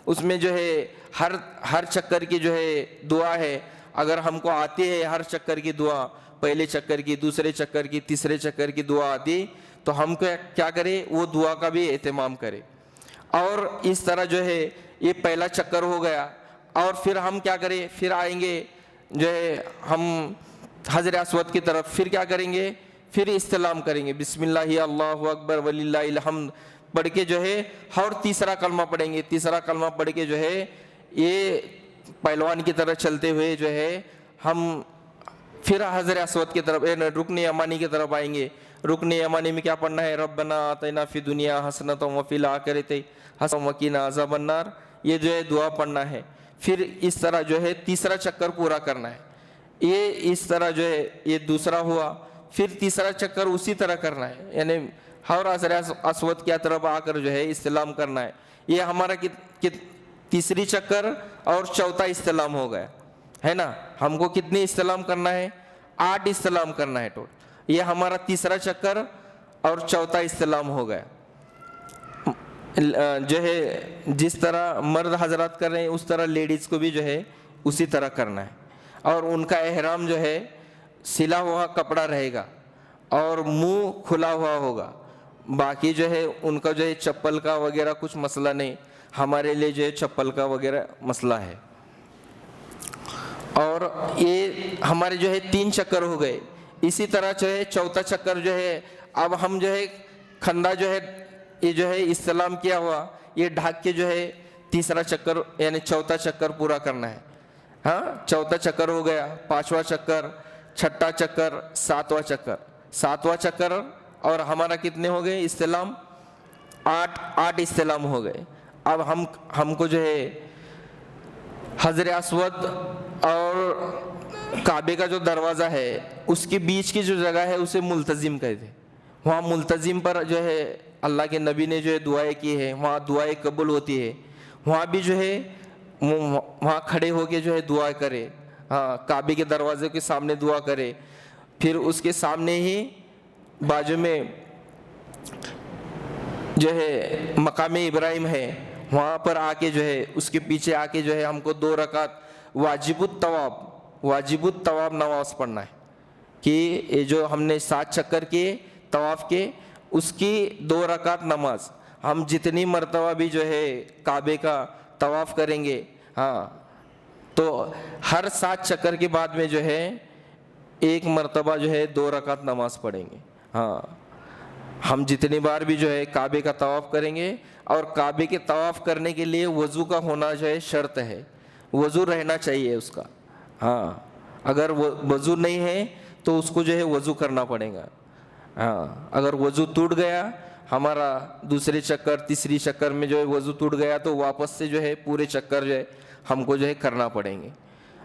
[SPEAKER 3] اس میں جو ہے ہر چکر کی جو ہے دعا ہے. اگر ہم کو آتی ہے ہر چکر کی دعا, پہلے چکر کی, دوسرے چکر کی, تیسرے چکر کی دعا آتی تو ہم کیا کریں, وہ دعا کا بھی اہتمام کریں. اور اس طرح جو ہے یہ پہلا چکر ہو گیا. اور پھر ہم کیا کریں, پھر آئیں گے جو ہے ہم حجر اسود کی طرف, پھر کیا کریں گے, پھر استلام کریں گے, بسم اللہ اللہ اکبر وللہ الحمد پڑھ کے جو ہے اور تیسرا کلمہ پڑھیں گے. تیسرا کلمہ پڑھ کے جو ہے یہ پہلوان کی طرح چلتے ہوئے جو ہے ہم پھر حجر اسود کی طرف, رکن یمانی کی طرف آئیں گے. رکن یمانی میں کیا پڑھنا ہے, ربنا آتینا فی دنیا حسنۃ وفی الآخرۃ حسنۃ وقنا عذاب النار. یہ جو ہے دعا پڑھنا ہے. پھر اس طرح جو ہے تیسرا چکر پورا کرنا ہے. یہ اس طرح جو ہے یہ دوسرا ہوا. پھر تیسرا چکر اسی طرح کرنا ہے, یعنی ہر حجر اسود کی طرف آ کر جو ہے استلام کرنا ہے. یہ ہمارا تیسری چکر اور چوتھا استلام ہو گیا ہے نا. ہم کو کتنی استلام کرنا ہے, 8 استلام کرنا ہے ٹوٹل. یہ ہمارا تیسرا چکر اور چوتھا استلام ہو گیا. جو ہے جس طرح مرد حضرات کر رہے ہیں اس طرح لیڈیز کو بھی جو ہے اسی طرح کرنا ہے. اور ان کا احرام جو ہے سلا ہوا کپڑا رہے گا اور منہ کھلا ہوا ہوگا. باقی جو ہے ان کا جو ہے چپل کا وغیرہ کچھ مسئلہ نہیں. ہمارے لیے جو ہے چپل کا وغیرہ مسئلہ ہے. اور یہ ہمارے جو ہے 3 چکر ہو گئے. اسی طرح جو ہے چوتھا چکر جو ہے اب ہم جو ہے کھندا جو ہے یہ جو ہے استلام کیا ہوا, یہ ڈھک کے جو ہے تیسرا چکر یعنی چوتھا چکر پورا کرنا ہے. ہاں, چوتھا چکر ہو گیا, 5واں چکر, 6واں چکر, 7واں چکر. 7واں چکر اور ہمارا کتنے ہو گئے استلام, 8 استلام ہو گئے. اب ہم کو جو ہے حجر اسود اور کعبے کا جو دروازہ ہے اس کے بیچ کی جو جگہ ہے اسے ملتزم کہتے ہیں. وہاں ملتزم پر جو ہے اللہ کے نبی نے جو ہے دعائیں کی ہے, وہاں دعائیں قبول ہوتی ہے. وہاں بھی جو ہے وہاں کھڑے ہو کے جو ہے دعا کرے. ہاں, کعبے کے دروازے کے سامنے دعا کرے. پھر اس کے سامنے ہی بازو میں جو ہے مقام ابراہیم ہے, وہاں پر آ کے جو ہے اس کے پیچھے آ کے جو ہے ہم کو 2 رکعت واجب الطواف نماز پڑھنا ہے. کہ یہ جو ہم نے 7 چکر کیے طواف کے اس کی 2 رکعت نماز ہم جتنی مرتبہ بھی جو ہے کعبے کا طواف کریں گے, ہاں, تو ہر 7 چکر کے بعد میں جو ہے 1 مرتبہ جو ہے 2 رکعت نماز پڑھیں گے. ہاں, ہم جتنی بار بھی جو ہے کعبے کا طواف کریں گے. اور کعبے کے طواف کرنے کے لیے وضو کا ہونا جو ہے شرط ہے, وضو رہنا چاہیے اس کا. ہاں, اگر وضو نہیں ہے تو اس کو جو ہے وضو کرنا پڑے گا. ہاں, اگر وضو ٹوٹ گیا ہمارا دوسرے چکر تیسری چکر میں جو ہے وضو ٹوٹ گیا تو واپس سے جو ہے پورے چکر جو ہے ہم کو جو ہے کرنا پڑیں گے.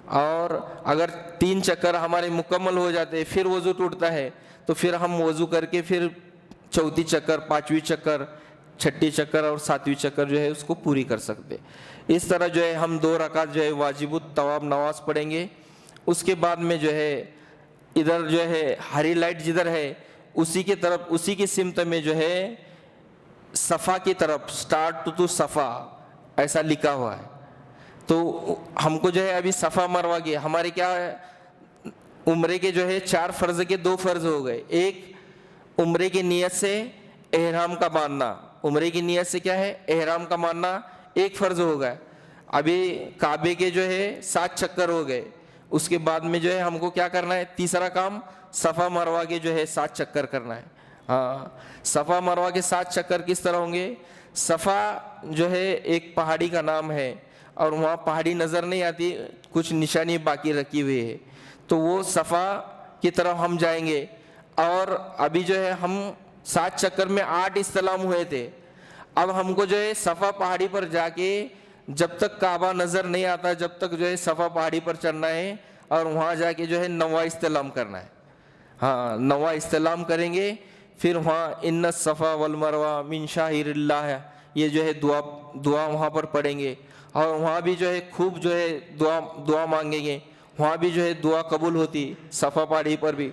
[SPEAKER 3] اور اگر 3 چکر ہمارے مکمل ہو جاتے پھر وضو ٹوٹتا ہے تو پھر ہم وضو کر کے پھر 4تھی چکر 5ویں چکر چھٹی چکر اور ساتویں چکر جو ہے اس کو پوری کر سکتے. اس طرح جو ہے ہم 2 رکعت جو ہے واجب الطواف نماز پڑھیں گے. اس کے بعد میں جو ہے ادھر جو ہے ہری لائٹ جدھر ہے اسی کے طرف, اسی کی سمت میں جو ہے صفا کی طرف سٹارٹ ٹو صفا ایسا لکھا ہوا ہے. تو ہم کو جو ہے ابھی صفا مروا کے ہمارے کیا ہے عمرے کے جو ہے 4 فرض کے 2 فرض ہو گئے. ایک عمرے کی نیت سے احرام کا باندھنا, عمرے کی نیت سے کیا ہے احرام کا باندھنا ایک فرض ہو گیا. ابھی کعبے کے جو ہے 7 چکر ہو گئے. اس کے بعد میں جو ہے ہم کو کیا کرنا ہے, تیسرا کام صفا مروا کے جو ہے 7 چکر کرنا ہے. ہاں, صفا مروا کے 7 چکر کس طرح ہوں گے؟ صفا جو ہے ایک پہاڑی کا نام ہے اور وہاں پہاڑی نظر نہیں آتی, کچھ نشانی باقی رکھی ہوئی ہے. تو وہ صفا کی طرف ہم جائیں گے. اور ابھی جو ہے ہم 7 چکر میں 8 استلام ہوئے تھے. اب ہم کو جو ہے صفا پہاڑی پر جا کے جب تک کعبہ نظر نہیں آتا جب تک جو ہے صفا پہاڑی پر چڑھنا ہے اور وہاں جا کے جو ہے 9واں استلام کرنا ہے. ہاں, 9واں استلام کریں گے. پھر وہاں ان الصفا والمروہ من شعائر اللہ, یہ جو ہے دعا وہاں پر پڑھیں گے. اور وہاں بھی جو ہے خوب جو ہے دعا مانگیں گے. وہاں بھی جو ہے دعا قبول ہوتی صفا پہاڑی پر بھی.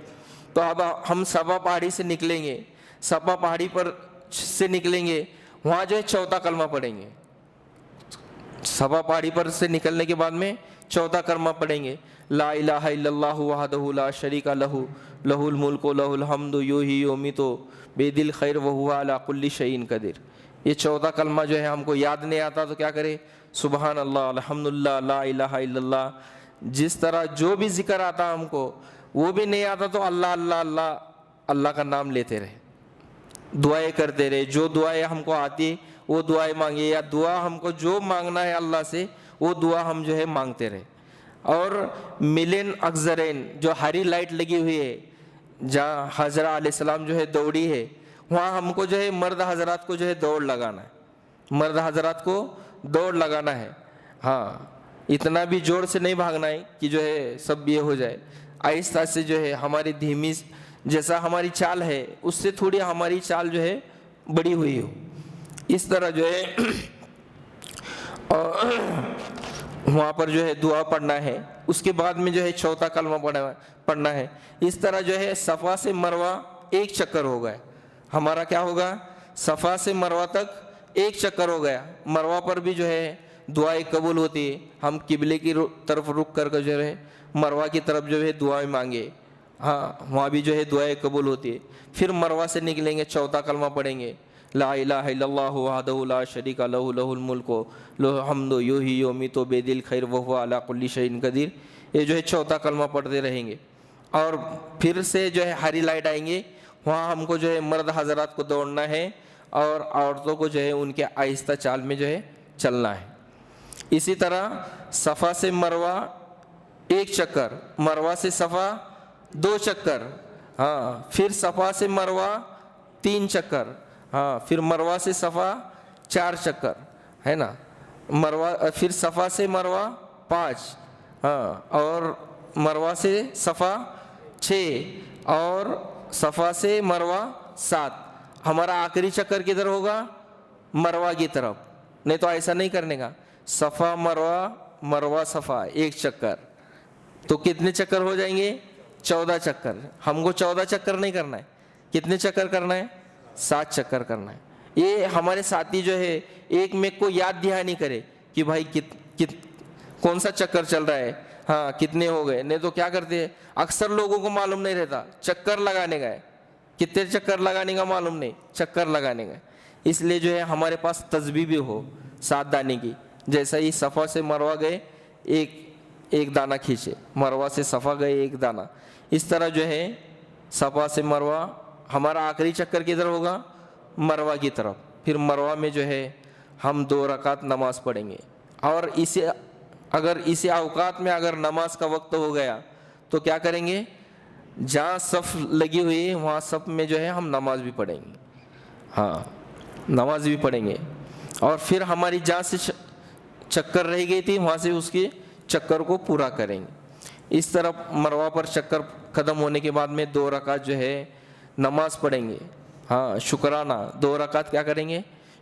[SPEAKER 3] تو اب ہم صفا پہاڑی سے نکلیں گے, صفا پہاڑی پر سے نکلیں گے, وہاں جو ہے 4تھا کلمہ پڑھیں گے. صفا پہاڑی پر سے نکلنے کے بعد میں 4تھا کلمہ پڑھیں گے, لا الہ الا اللہ وحدہ لا شریک لہ لہ الملک و لہ الحمد یحیی و یمیت بیدہ الخیر وہو علی کل شیء قدیر. یہ 4تھا کلمہ جو ہے ہم کو یاد نہیں آتا تو کیا کرے, سبحان اللہ, الحمدللہ, لا الہ الا اللہ. جس طرح جو بھی ذکر آتا ہم کو وہ بھی نہیں آتا تو اللہ اللہ اللہ اللہ کا نام لیتے رہے, دعائیں کرتے رہے. جو دعائیں ہم کو آتی وہ دعائیں مانگے, یا دعا ہم کو جو مانگنا ہے اللہ سے وہ دعا ہم جو ہے مانگتے رہے. اور ملین اکثرین جو ہری لائٹ لگی ہوئی ہے جہاں حضرت علیہ السلام جو ہے دوڑی ہے, وہاں ہم کو جو ہے مرد حضرات کو جو ہے دوڑ لگانا ہے, مرد حضرات کو دوڑ لگانا ہے. ہاں, اتنا بھی زور سے نہیں بھاگنا ہے کہ جو ہے سب یہ ہو جائے. آہستہ سے جو ہے ہماری دھیمی جیسا ہماری چال ہے اس سے تھوڑی ہماری چال جو ہے بڑی ہوئی ہو, اس طرح جو ہے وہاں پر جو ہے دعا پڑھنا ہے. اس کے بعد میں جو ہے 4تھا کلمہ پڑھنا ہے. اس طرح جو ہے صفا سے مروہ 1 چکر ہو گیا ہمارا. کیا ہوگا, صفا سے مروہ تک 1 چکر ہو گیا. مروہ پر بھی جو ہے دعائیں قبول ہوتی ہے. ہم قبلے کی طرف رک کر جو ہے مروہ کی طرف جو ہے دعائیں مانگے, ہاں وہاں بھی جو ہے دعائیں قبول ہوتی ہے. پھر مروہ سے نکلیں گے, 4تھا کلمہ پڑھیں گے, لا الہ الا اللہ وحدہ لا شریک لہ لہ الملک لہ الحمد یحیی و یمیت بیدہ الخیر وہو علی کل شیء قدیر. یہ جو ہے 4تھا کلمہ پڑھتے رہیں گے. اور پھر سے جو ہے ہری لائٹ آئیں گے, وہاں ہم کو جو ہے مرد حضرات کو دوڑنا ہے اور عورتوں کو جو ہے ان کے آہستہ چال میں جو ہے چلنا ہے. اسی طرح صفا سے مروہ 1 چکر, مروہ سے صفا 2 چکر, ہاں پھر صفا سے مروہ 3 چکر, ہاں پھر مروہ سے صفا 4 چکر ہے نا, مروہ پھر صفا سے مروہ 5, ہاں اور مروہ سے صفا 6 اور صفا سے مروہ 7. ہمارا آخری چکر کدھر ہوگا, مروہ کی طرف. نہیں تو ایسا نہیں کرنے کا, صفا مروہ مروہ صفا 1 چکر, تو کتنے چکر ہو جائیں گے, 14 چکر. ہم کو 14 چکر نہیں کرنا ہے, کتنے چکر کرنا ہے, 7 چکر کرنا ہے. یہ ہمارے ساتھی جو ہے ایک میں کو یاد دہانی کرے کہ بھائی کون سا چکر چل رہا ہے, ہاں کتنے ہو گئے. نہیں تو کیا کرتے ہیں, اکثر لوگوں کو معلوم نہیں رہتا چکر لگانے کا ہے, کتنے چکر لگانے کا معلوم نہیں, چکر لگانے کا. اس لیے جو ہے ہمارے پاس تسبیح بھی ہو 7 دانے کی. جیسا ہی صفا سے مروہ گئے ایک دانہ کھینچے, مروہ سے صفا گئے 1 دانہ. اس طرح جو ہے صفا سے مروہ ہمارا آخری چکر کدھر ہوگا, مروہ کی طرف. پھر مروہ میں جو ہے ہم 2 رکعت نماز پڑھیں گے. اور اسی اوقات میں اگر نماز کا وقت ہو گیا تو کیا کریں گے, جہاں صف لگی ہوئی ہے وہاں صف میں جو ہے ہم نماز بھی پڑھیں گے, ہاں نماز بھی پڑھیں گے. اور پھر ہماری جہاں سے چکر رہ گئی تھی وہاں سے اس کے چکر کو پورا کریں گے. اس طرح مروہ پر چکر ختم ہونے کے بعد میں 2 رکعت جو ہے نماز پڑھیں گے, ہاں شکرانہ 2 رکعت کیا کریں گے,